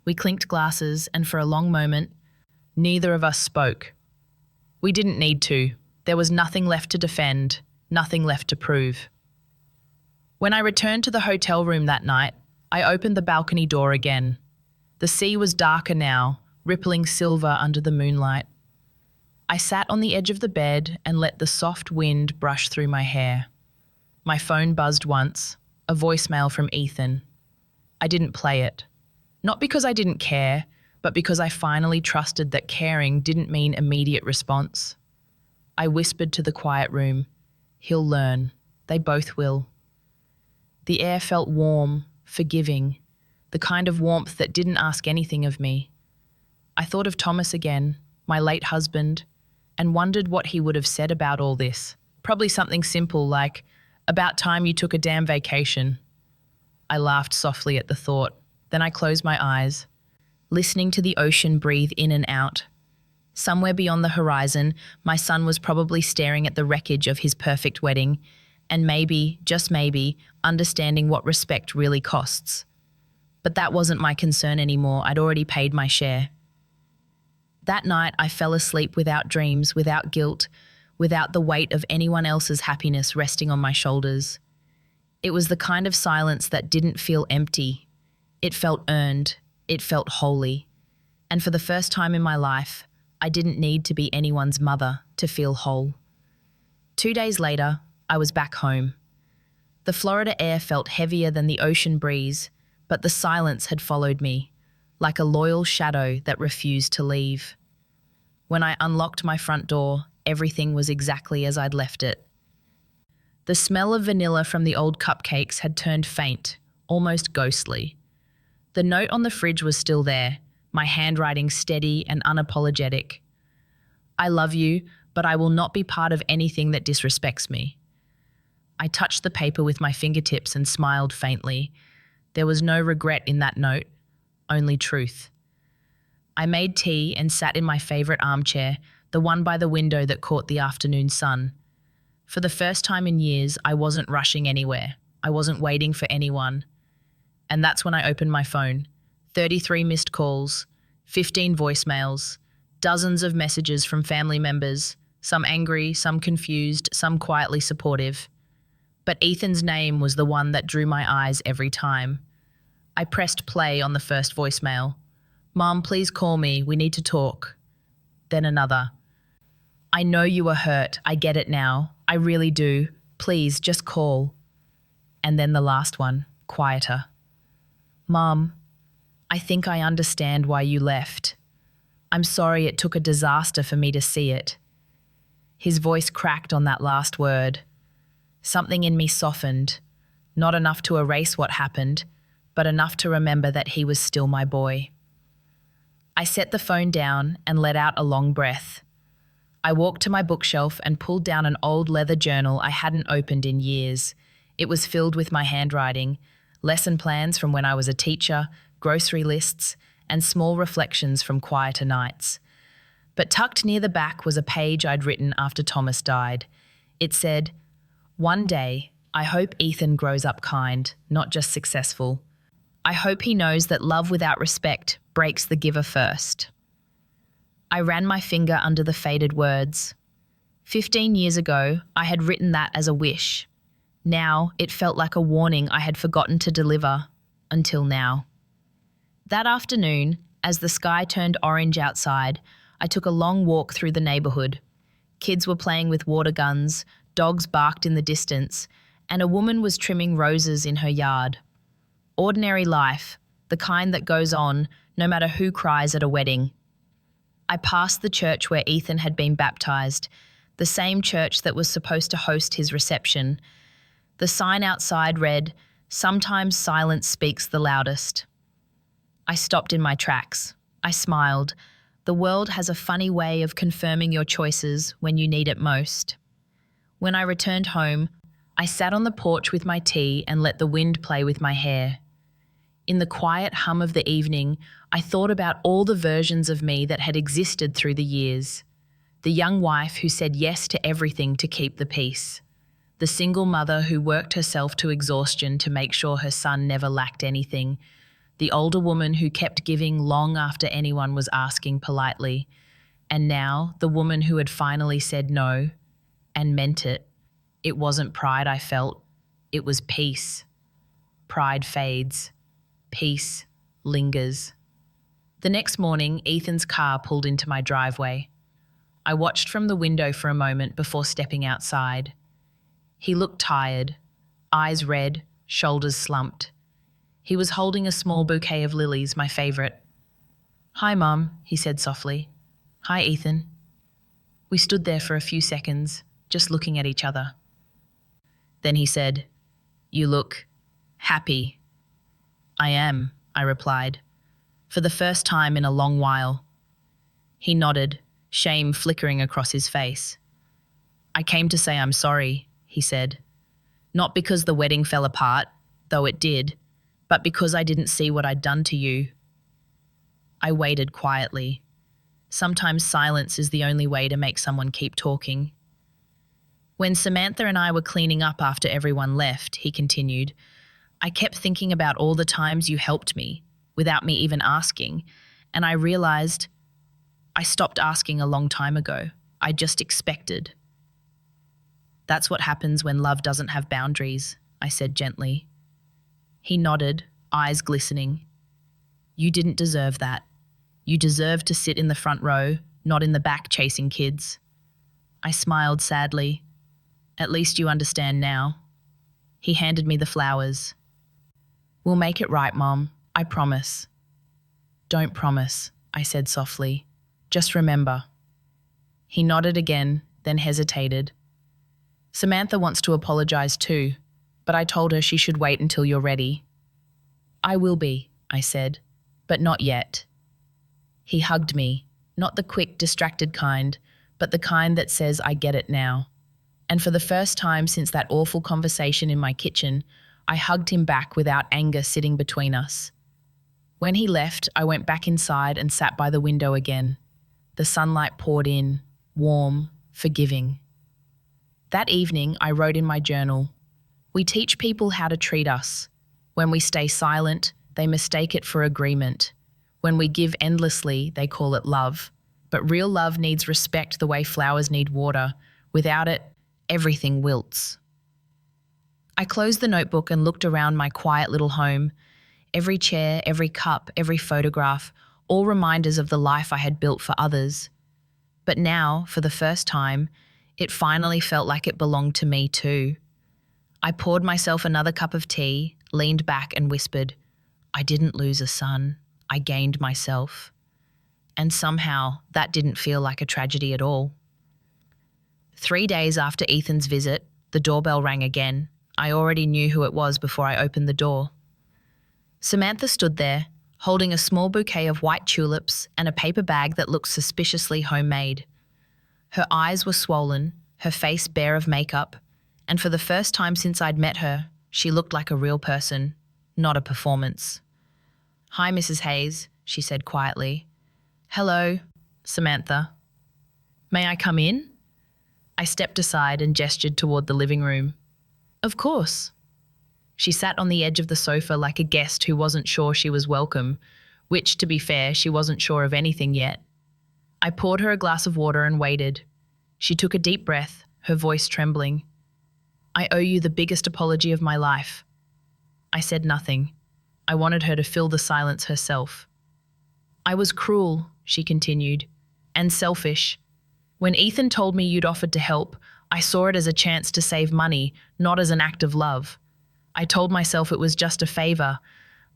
We clinked glasses, and for a long moment, neither of us spoke. We didn't need to. There was nothing left to defend, nothing left to prove. When I returned to the hotel room that night, I opened the balcony door again. The sea was darker now, rippling silver under the moonlight. I sat on the edge of the bed and let the soft wind brush through my hair. My phone buzzed once, a voicemail from Ethan. I didn't play it. Not because I didn't care, but because I finally trusted that caring didn't mean immediate response. I whispered to the quiet room, "He'll learn. They both will." The air felt warm, forgiving, the kind of warmth that didn't ask anything of me. I thought of Thomas again, my late husband, and wondered what he would have said about all this. Probably something simple like, "About time you took a damn vacation." I laughed softly at the thought. Then I closed my eyes, listening to the ocean breathe in and out. Somewhere beyond the horizon, my son was probably staring at the wreckage of his perfect wedding, and maybe, just maybe, understanding what respect really costs. But that wasn't my concern anymore. I'd already paid my share. That night, I fell asleep without dreams, without guilt, without the weight of anyone else's happiness resting on my shoulders. It was the kind of silence that didn't feel empty. It felt earned. It felt holy. And for the first time in my life, I didn't need to be anyone's mother to feel whole. 2 days later, I was back home. The Florida air felt heavier than the ocean breeze, but the silence had followed me. like a loyal shadow that refused to leave. When I unlocked my front door, everything was exactly as I'd left it. The smell of vanilla from the old cupcakes had turned faint, almost ghostly. The note on the fridge was still there, my handwriting steady and unapologetic. I love you, but I will not be part of anything that disrespects me. I touched the paper with my fingertips and smiled faintly. There was no regret in that note, only truth. I made tea and sat in my favourite armchair, the one by the window that caught the afternoon sun. For the first time in years, I wasn't rushing anywhere. I wasn't waiting for anyone. And that's when I opened my phone. 33 missed calls, 15 voicemails, dozens of messages from family members, some angry, some confused, some quietly supportive. But Ethan's name was the one that drew my eyes every time. I pressed play on the first voicemail. "Mom, please call me. We need to talk." Then another. "I know you are hurt. I get it now. I really do. Please, just call." And then the last one, quieter. "Mom, I think I understand why you left. I'm sorry it took a disaster for me to see it." His voice cracked on that last word. Something in me softened, not enough to erase what happened, but enough to remember that he was still my boy. I set the phone down and let out a long breath. I walked to my bookshelf and pulled down an old leather journal I hadn't opened in years. It was filled with my handwriting, lesson plans from when I was a teacher, grocery lists, and small reflections from quieter nights. But tucked near the back was a page I'd written after Thomas died. It said, "One day, I hope Ethan grows up kind, not just successful. I hope he knows that love without respect breaks the giver first." I ran my finger under the faded words. 15 years ago, I had written that as a wish. Now, it felt like a warning I had forgotten to deliver, until now. That afternoon, as the sky turned orange outside, I took a long walk through the neighbourhood. Kids were playing with water guns, dogs barked in the distance, and a woman was trimming roses in her yard. Ordinary life, the kind that goes on no matter who cries at a wedding. I passed the church where Ethan had been baptised, the same church that was supposed to host his reception. The sign outside read, "Sometimes silence speaks the loudest." I stopped in my tracks. I smiled. The world has a funny way of confirming your choices when you need it most. When I returned home, I sat on the porch with my tea and let the wind play with my hair. In the quiet hum of the evening, I thought about all the versions of me that had existed through the years. The young wife who said yes to everything to keep the peace. The single mother who worked herself to exhaustion to make sure her son never lacked anything. The older woman who kept giving long after anyone was asking politely. And now, the woman who had finally said no, and meant it. It wasn't pride I felt, it was peace. Pride fades. Peace lingers. The next morning, Ethan's car pulled into my driveway. I watched from the window for a moment before stepping outside. He looked tired, eyes red, shoulders slumped. He was holding a small bouquet of lilies, my favourite. "Hi, Mum," he said softly. "Hi, Ethan." We stood there for a few seconds, just looking at each other. Then he said, "You look happy." "I am," I replied, for the first time in a long while. He nodded, shame flickering across his face. "I came to say I'm sorry," he said. "Not because the wedding fell apart, though it did, but because I didn't see what I'd done to you." I waited quietly. Sometimes silence is the only way to make someone keep talking. "When Samantha and I were cleaning up after everyone left," he continued, "I kept thinking about all the times you helped me, without me even asking, and I realised I stopped asking a long time ago. I just expected." "That's what happens when love doesn't have boundaries," I said gently. He nodded, eyes glistening. "You didn't deserve that. You deserved to sit in the front row, not in the back chasing kids." I smiled sadly. "At least you understand now." He handed me the flowers. "We'll make it right, Mom. I promise." Don't promise, I said softly. Just remember. He nodded again, then hesitated. Samantha wants to apologize too, but I told her she should wait until you're ready. I will be, I said, but not yet. He hugged me, not the quick, distracted kind, but the kind that says I get it now. And for the first time since that awful conversation in my kitchen, I hugged him back without anger sitting between us. When he left, I went back inside and sat by the window again. The sunlight poured in, warm, forgiving. That evening, I wrote in my journal, "We teach people how to treat us. When we stay silent, they mistake it for agreement. When we give endlessly, they call it love. But real love needs respect the way flowers need water. Without it, everything wilts." I closed the notebook and looked around my quiet little home. Every chair, every cup, every photograph, all reminders of the life I had built for others. But now, for the first time, it finally felt like it belonged to me too. I poured myself another cup of tea, leaned back and whispered, "I didn't lose a son. I gained myself." And somehow, that didn't feel like a tragedy at all. 3 days after Ethan's visit, the doorbell rang again. I already knew who it was before I opened the door. Samantha stood there, holding a small bouquet of white tulips and a paper bag that looked suspiciously homemade. Her eyes were swollen, her face bare of makeup, and for the first time since I'd met her, she looked like a real person, not a performance. "Hi, Mrs. Hayes," she said quietly. "Hello, Samantha. May I come in?" I stepped aside and gestured toward the living room. "Of course." She sat on the edge of the sofa like a guest who wasn't sure she was welcome, which, to be fair, she wasn't sure of anything yet. I poured her a glass of water and waited. She took a deep breath, her voice trembling. "I owe you the biggest apology of my life." I said nothing. I wanted her to fill the silence herself. "I was cruel," she continued, "and selfish. When Ethan told me you'd offered to help, I saw it as a chance to save money, not as an act of love. I told myself it was just a favor,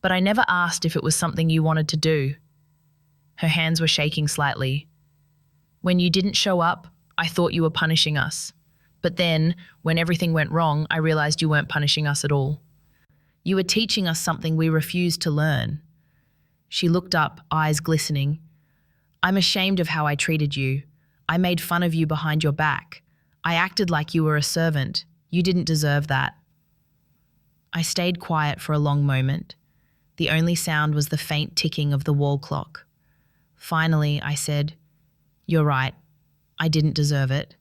but I never asked if it was something you wanted to do." Her hands were shaking slightly. "When you didn't show up, I thought you were punishing us. But then, when everything went wrong, I realized you weren't punishing us at all. You were teaching us something we refused to learn." She looked up, eyes glistening. "I'm ashamed of how I treated you. I made fun of you behind your back. I acted like you were a servant. You didn't deserve that." I stayed quiet for a long moment. The only sound was the faint ticking of the wall clock. Finally, I said, "You're right. I didn't deserve it."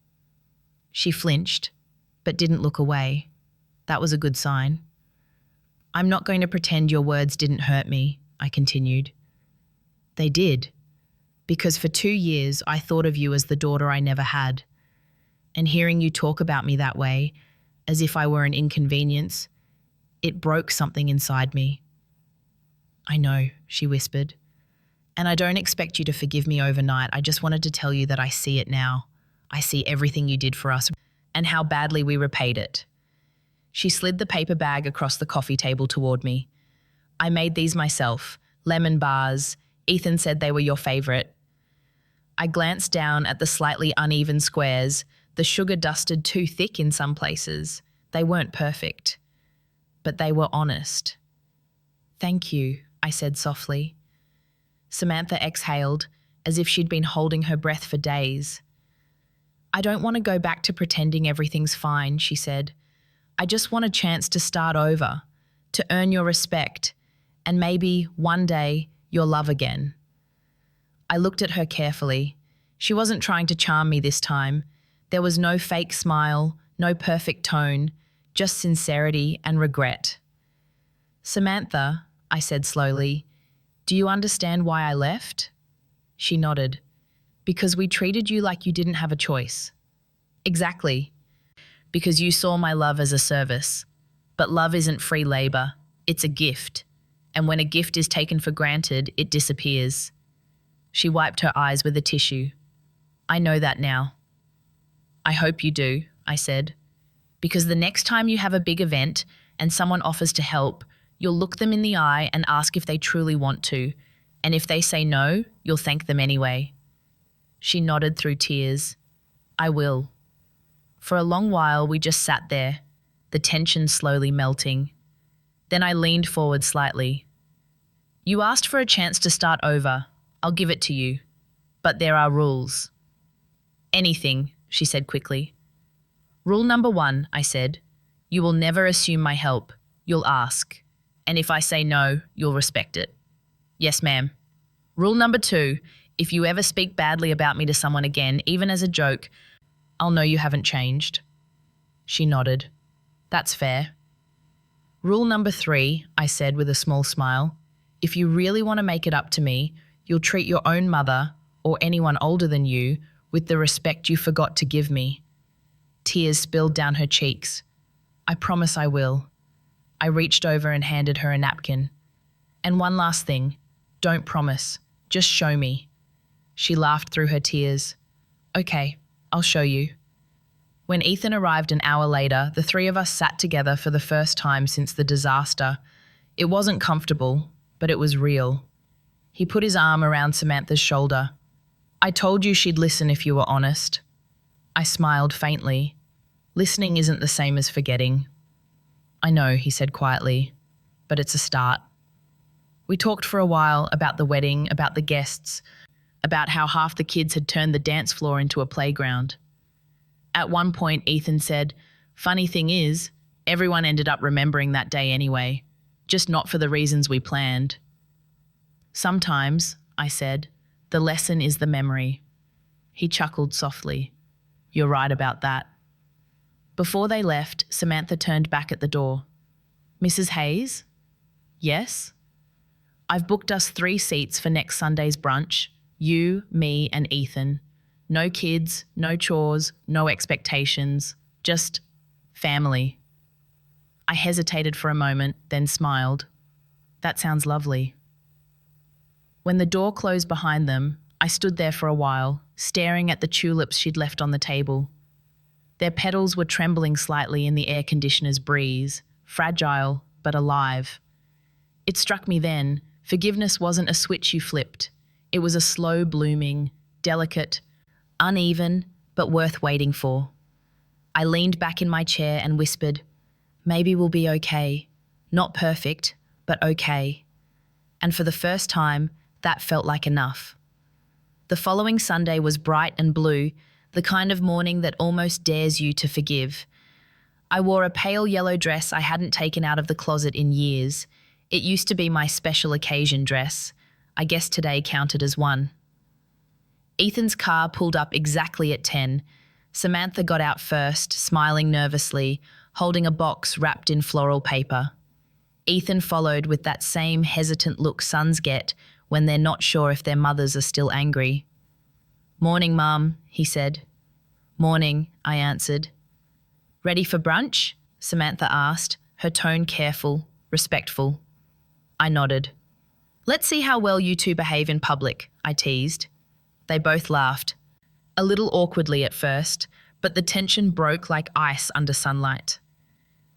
She flinched, but didn't look away. That was a good sign. "I'm not going to pretend your words didn't hurt me," I continued. "They did, because for 2 years I thought of you as the daughter I never had. And hearing you talk about me that way, as if I were an inconvenience, it broke something inside me." "I know," she whispered. "And I don't expect you to forgive me overnight. I just wanted to tell you that I see it now. I see everything you did for us and how badly we repaid it." She slid the paper bag across the coffee table toward me. "I made these myself, lemon bars. Ethan said they were your favorite." I glanced down at the slightly uneven squares, the sugar dusted too thick in some places. They weren't perfect, but they were honest. "Thank you," I said softly. Samantha exhaled, as if she'd been holding her breath for days. "I don't want to go back to pretending everything's fine," she said. "I just want a chance to start over, to earn your respect, and maybe, one day, your love again." I looked at her carefully. She wasn't trying to charm me this time. There was no fake smile, no perfect tone, just sincerity and regret. "Samantha," I said slowly, "do you understand why I left?" She nodded. "Because we treated you like you didn't have a choice." "Exactly. Because you saw my love as a service. But love isn't free labor. It's a gift. And when a gift is taken for granted, it disappears." She wiped her eyes with a tissue. "I know that now." "I hope you do," I said. "Because the next time you have a big event and someone offers to help, you'll look them in the eye and ask if they truly want to, And if they say no, you'll thank them anyway. She nodded through tears. I will. For a long while, we just sat there, the tension slowly melting. Then I leaned forward slightly. You asked for a chance to start over. I'll give it to you. But there are rules. Anything, she said quickly. Rule number 1, I said. You will never assume my help. You'll ask. And if I say no, you'll respect it. Yes, ma'am. Rule number 2, if you ever speak badly about me to someone again, even as a joke, I'll know you haven't changed. She nodded. That's fair. Rule number 3, I said with a small smile. If you really want to make it up to me, you'll treat your own mother, or anyone older than you, with the respect you forgot to give me. Tears spilled down her cheeks. I promise I will. I reached over and handed her a napkin. And one last thing. Don't promise. Just show me. She laughed through her tears. Okay, I'll show you. When Ethan arrived an hour later, the three of us sat together for the first time since the disaster. It wasn't comfortable, but it was real. He put his arm around Samantha's shoulder. I told you she'd listen if you were honest. I smiled faintly. Listening isn't the same as forgetting. I know, he said quietly, but it's a start. We talked for a while about the wedding, about the guests, about how half the kids had turned the dance floor into a playground. At one point, Ethan said, funny thing is, everyone ended up remembering that day anyway, just not for the reasons we planned. Sometimes, I said, the lesson is the memory. He chuckled softly. You're right about that. Before they left, Samantha turned back at the door. Mrs. Hayes? Yes? I've booked us 3 seats for next Sunday's brunch. You, me, and Ethan. No kids, no chores, no expectations. Just family. I hesitated for a moment, then smiled. That sounds lovely. When the door closed behind them, I stood there for a while, staring at the tulips she'd left on the table. Their petals were trembling slightly in the air conditioner's breeze, fragile but alive. It struck me then, forgiveness wasn't a switch you flipped. It was a slow blooming, delicate, uneven, but worth waiting for. I leaned back in my chair and whispered, maybe we'll be okay. Not perfect, but okay. And for the first time, that felt like enough. The following Sunday was bright and blue, the kind of morning that almost dares you to forgive. I wore a pale yellow dress I hadn't taken out of the closet in years. It used to be my special occasion dress. I guess today counted as one. Ethan's car pulled up exactly at 10. Samantha got out first, smiling nervously, holding a box wrapped in floral paper. Ethan followed with that same hesitant look sons get when they're not sure if their mothers are still angry. Morning, Mum, he said. Morning, I answered. Ready for brunch? Samantha asked, her tone careful, respectful. I nodded. Let's see how well you two behave in public, I teased. They both laughed, a little awkwardly at first, but the tension broke like ice under sunlight.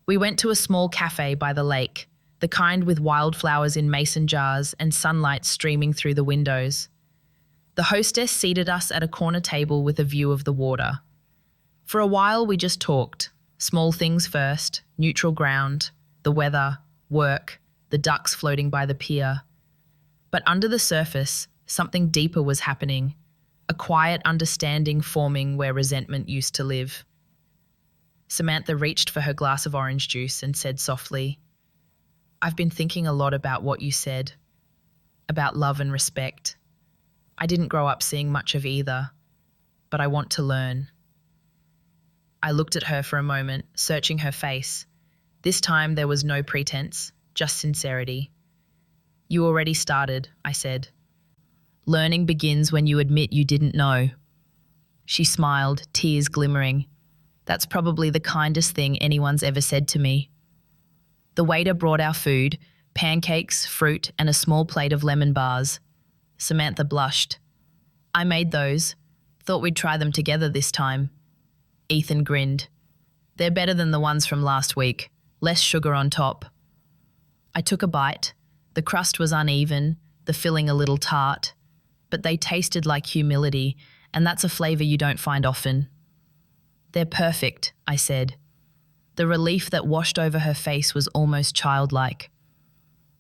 We went to a small cafe by the lake, the kind with wildflowers in mason jars and sunlight streaming through the windows. The hostess seated us at a corner table with a view of the water. For a while we just talked, small things first, neutral ground, the weather, work, the ducks floating by the pier. But under the surface, something deeper was happening, a quiet understanding forming where resentment used to live. Samantha reached for her glass of orange juice and said softly, I've been thinking a lot about what you said, about love and respect. I didn't grow up seeing much of either, but I want to learn. I looked at her for a moment, searching her face. This time there was no pretense, just sincerity. You already started, I said. Learning begins when you admit you didn't know. She smiled, tears glimmering. That's probably the kindest thing anyone's ever said to me. The waiter brought our food, pancakes, fruit, and a small plate of lemon bars. Samantha blushed. I made those. Thought we'd try them together this time. Ethan grinned. They're better than the ones from last week. Less sugar on top. I took a bite. The crust was uneven, the filling a little tart. But they tasted like humility, and that's a flavor you don't find often. "They're perfect," I said. The relief that washed over her face was almost childlike.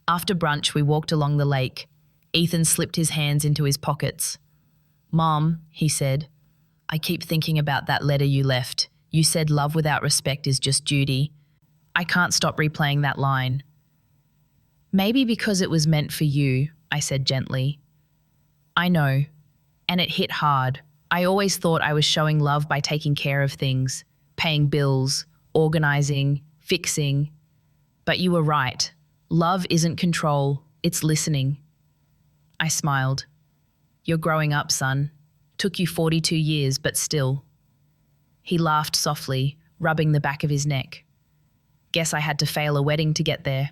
After brunch, we walked along the lake. Ethan slipped his hands into his pockets. "Mom," he said, "I keep thinking about that letter you left. You said love without respect is just duty. I can't stop replaying that line." "Maybe because it was meant for you," I said gently. "I know." And it hit hard. I always thought I was showing love by taking care of things, paying bills, organizing, fixing. But you were right. Love isn't control, it's listening. I smiled. "You're growing up, son. Took you 42 years, but still." He laughed softly, rubbing the back of his neck. "Guess I had to fail a wedding to get there."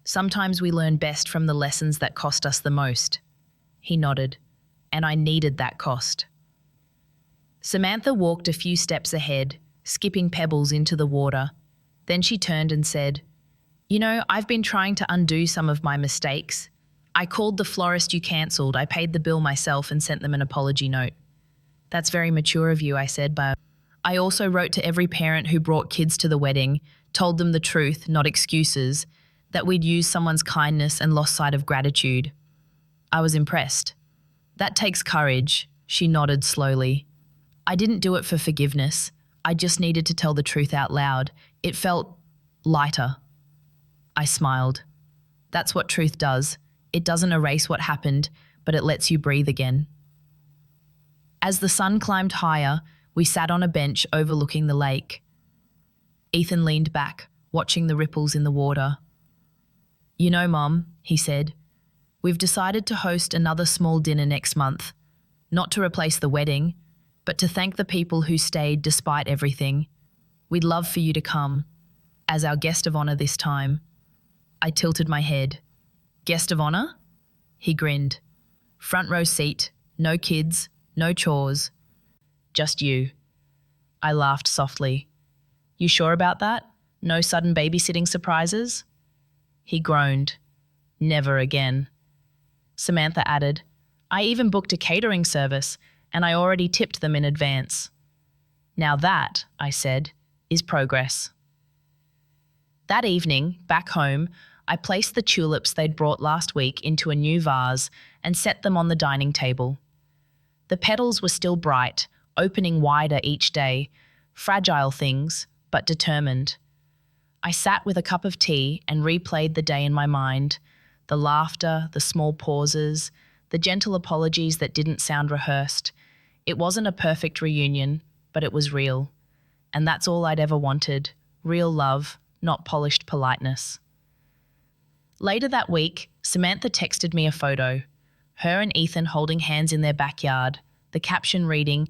"Sometimes we learn best from the lessons that cost us the most." He nodded, and I needed that cost. Samantha walked a few steps ahead, skipping pebbles into the water. Then she turned and said, "You know, I've been trying to undo some of my mistakes. I called the florist you cancelled, I paid the bill myself and sent them an apology note." "That's very mature of you," I said, but I also wrote to every parent who brought kids to the wedding, told them the truth, not excuses, that we'd used someone's kindness and lost sight of gratitude. I was impressed. "That takes courage," she nodded slowly. "I didn't do it for forgiveness. I just needed to tell the truth out loud. It felt lighter." I smiled. "That's what truth does. It doesn't erase what happened, but it lets you breathe again." As the sun climbed higher, we sat on a bench overlooking the lake. Ethan leaned back, watching the ripples in the water. "You know, Mom," he said, "we've decided to host another small dinner next month. Not to replace the wedding, but to thank the people who stayed despite everything. We'd love for you to come, as our guest of honor this time." I tilted my head. "Guest of honor?" He grinned. "Front row seat, no kids, no chores. Just you." I laughed softly. "You sure about that? No sudden babysitting surprises?" He groaned. "Never again." Samantha added, "I even booked a catering service, and I already tipped them in advance." "Now that," I said, "is progress." That evening, back home, I placed the tulips they'd brought last week into a new vase and set them on the dining table. The petals were still bright, opening wider each day, fragile things, but determined. I sat with a cup of tea and replayed the day in my mind, the laughter, the small pauses, the gentle apologies that didn't sound rehearsed. It wasn't a perfect reunion, but it was real. And that's all I'd ever wanted, real love, not polished politeness. Later that week, Samantha texted me a photo, her and Ethan holding hands in their backyard, the caption reading,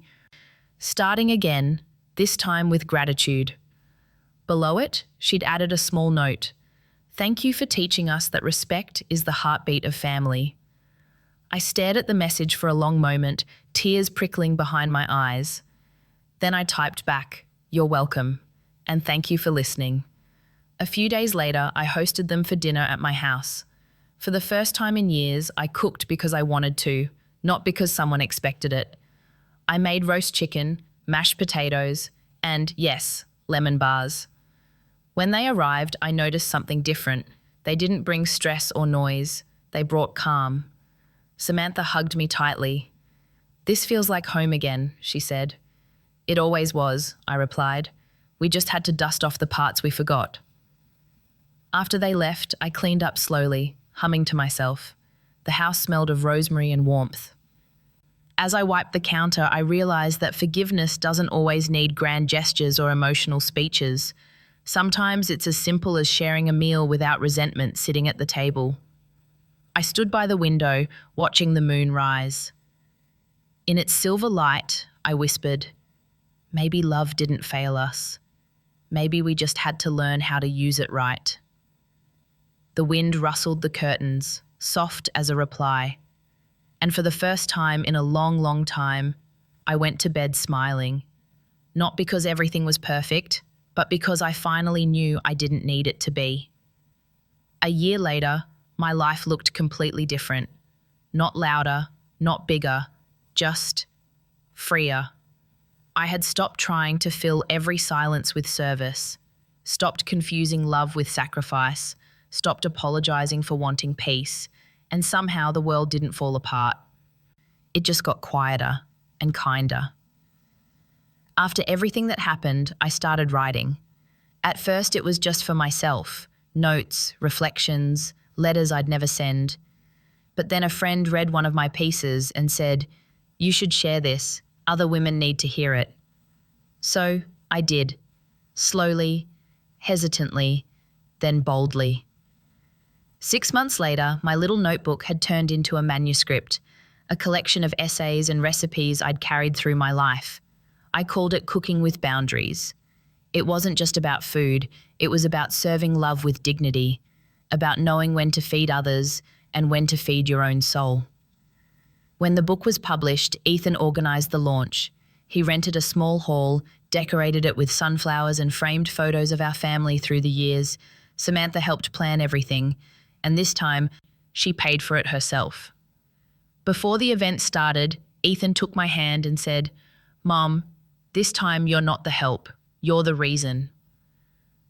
"Starting again, this time with gratitude." Below it, she'd added a small note, "Thank you for teaching us that respect is the heartbeat of family." I stared at the message for a long moment, tears prickling behind my eyes. Then I typed back, "You're welcome, and thank you for listening." A few days later, I hosted them for dinner at my house. For the first time in years, I cooked because I wanted to, not because someone expected it. I made roast chicken, mashed potatoes, and, yes, lemon bars. When they arrived, I noticed something different. They didn't bring stress or noise. They brought calm. Samantha hugged me tightly. "This feels like home again," she said. "It always was," I replied. "We just had to dust off the parts we forgot." After they left, I cleaned up slowly, humming to myself. The house smelled of rosemary and warmth. As I wiped the counter, I realized that forgiveness doesn't always need grand gestures or emotional speeches. Sometimes it's as simple as sharing a meal without resentment sitting at the table. I stood by the window, watching the moon rise. In its silver light, I whispered, "Maybe love didn't fail us. Maybe we just had to learn how to use it right." The wind rustled the curtains, soft as a reply. And for the first time in a long, long time, I went to bed smiling. Not because everything was perfect, but because I finally knew I didn't need it to be. A year later, My life looked completely different. Not louder, not bigger, just freer. I had stopped trying to fill every silence with service, stopped confusing love with sacrifice, stopped apologizing for wanting peace, and somehow the world didn't fall apart. It just got quieter and kinder. After everything that happened, I started writing. At first, it was just for myself, notes, reflections, letters I'd never send. But then a friend read one of my pieces and said, "You should share this. Other women need to hear it." So I did, slowly, hesitantly, then boldly. 6 months later, my little notebook had turned into a manuscript, a collection of essays and recipes I'd carried through my life. I called it Cooking with Boundaries. It wasn't just about food, it was about serving love with dignity, about knowing when to feed others and when to feed your own soul. When the book was published, Ethan organised the launch. He rented a small hall, decorated it with sunflowers and framed photos of our family through the years. Samantha helped plan everything, and this time, she paid for it herself. Before the event started, Ethan took my hand and said, "Mom, this time you're not the help, you're the reason."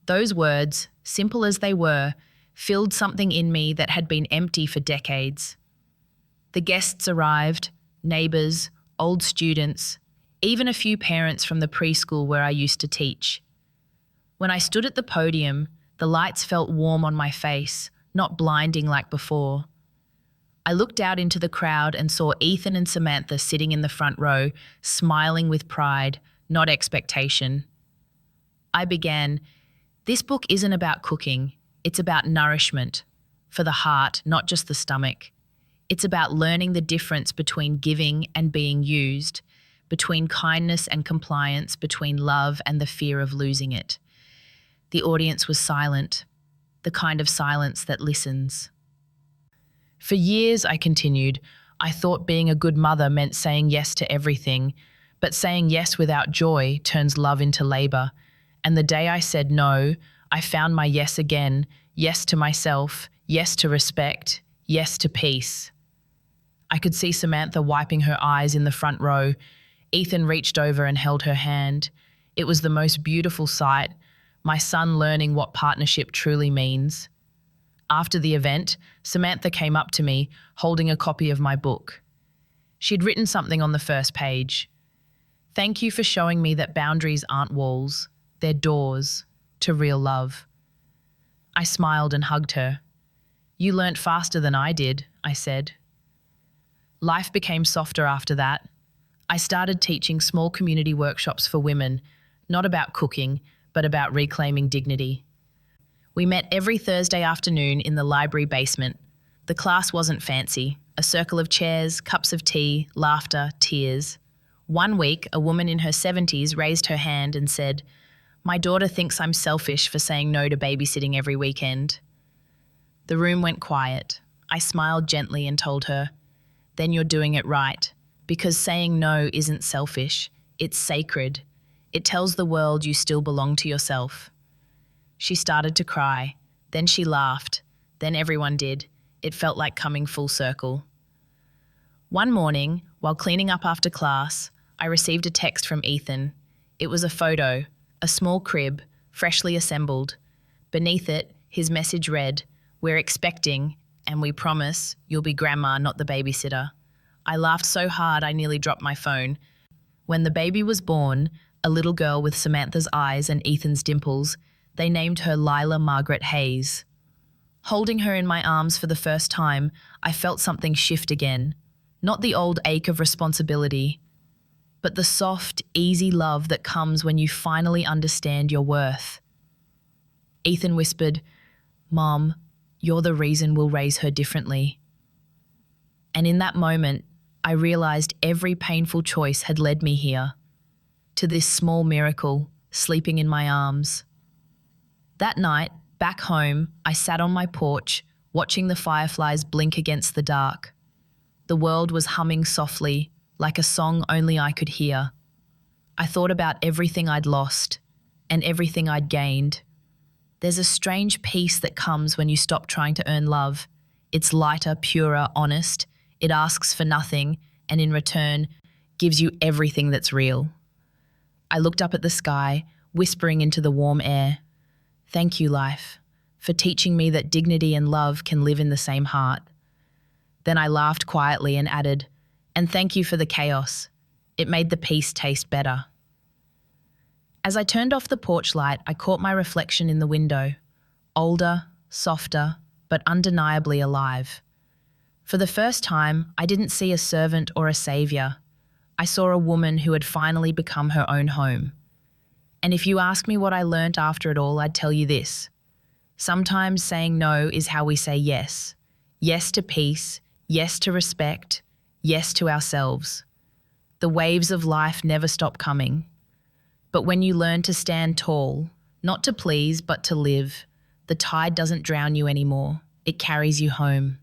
Those words, simple as they were, filled something in me that had been empty for decades. The guests arrived, neighbours, old students, even a few parents from the preschool where I used to teach. When I stood at the podium, the lights felt warm on my face, not blinding like before. I looked out into the crowd and saw Ethan and Samantha sitting in the front row, smiling with pride, not expectation. I began, "This book isn't about cooking, it's about nourishment, for the heart, not just the stomach. It's about learning the difference between giving and being used, between kindness and compliance, between love and the fear of losing it." The audience was silent, the kind of silence that listens. For years, I continued, I thought being a good mother meant saying yes to everything, but saying yes without joy turns love into labour. And the day I said no, I found my yes again, yes to myself, yes to respect, yes to peace. I could see Samantha wiping her eyes in the front row. Ethan reached over and held her hand. It was the most beautiful sight, my son learning what partnership truly means. After the event, Samantha came up to me, holding a copy of my book. She'd written something on the first page. "Thank you for showing me that boundaries aren't walls, they're doors to real love." I smiled and hugged her. "You learnt faster than I did," I said. Life became softer after that. I started teaching small community workshops for women, not about cooking, but about reclaiming dignity. We met every Thursday afternoon in the library basement. The class wasn't fancy, a circle of chairs, cups of tea, laughter, tears. One week, a woman in her 70s raised her hand and said, "My daughter thinks I'm selfish for saying no to babysitting every weekend." The room went quiet. I smiled gently and told her, "Then you're doing it right, because saying no isn't selfish, it's sacred. It tells the world you still belong to yourself." She started to cry, then she laughed, then everyone did. It felt like coming full circle. One morning, while cleaning up after class, I received a text from Ethan. It was a photo, a small crib, freshly assembled. Beneath it, his message read, "We're expecting, and we promise you'll be grandma, not the babysitter." I laughed so hard I nearly dropped my phone. When the baby was born, a little girl with Samantha's eyes and Ethan's dimples, they named her Lila Margaret Hayes. Holding her in my arms for the first time, I felt something shift again. Not the old ache of responsibility, but the soft, easy love that comes when you finally understand your worth. Ethan whispered, "Mom, you're the reason we'll raise her differently." And in that moment, I realised every painful choice had led me here, to this small miracle, sleeping in my arms. That night, back home, I sat on my porch, watching the fireflies blink against the dark. The world was humming softly, like a song only I could hear. I thought about everything I'd lost and everything I'd gained. There's a strange peace that comes when you stop trying to earn love. It's lighter, purer, honest. It asks for nothing, and in return, gives you everything that's real. I looked up at the sky, whispering into the warm air. Thank you, life, for teaching me that dignity and love can live in the same heart. Then I laughed quietly and added, and thank you for the chaos. It made the peace taste better. As I turned off the porch light, I caught my reflection in the window. Older, softer, but undeniably alive. For the first time, I didn't see a servant or a savior. I saw a woman who had finally become her own home. And if you ask me what I learnt after it all, I'd tell you this. Sometimes saying no is how we say yes. Yes to peace, yes to respect, yes to ourselves. The waves of life never stop coming. But when you learn to stand tall, not to please but to live, the tide doesn't drown you anymore. It carries you home.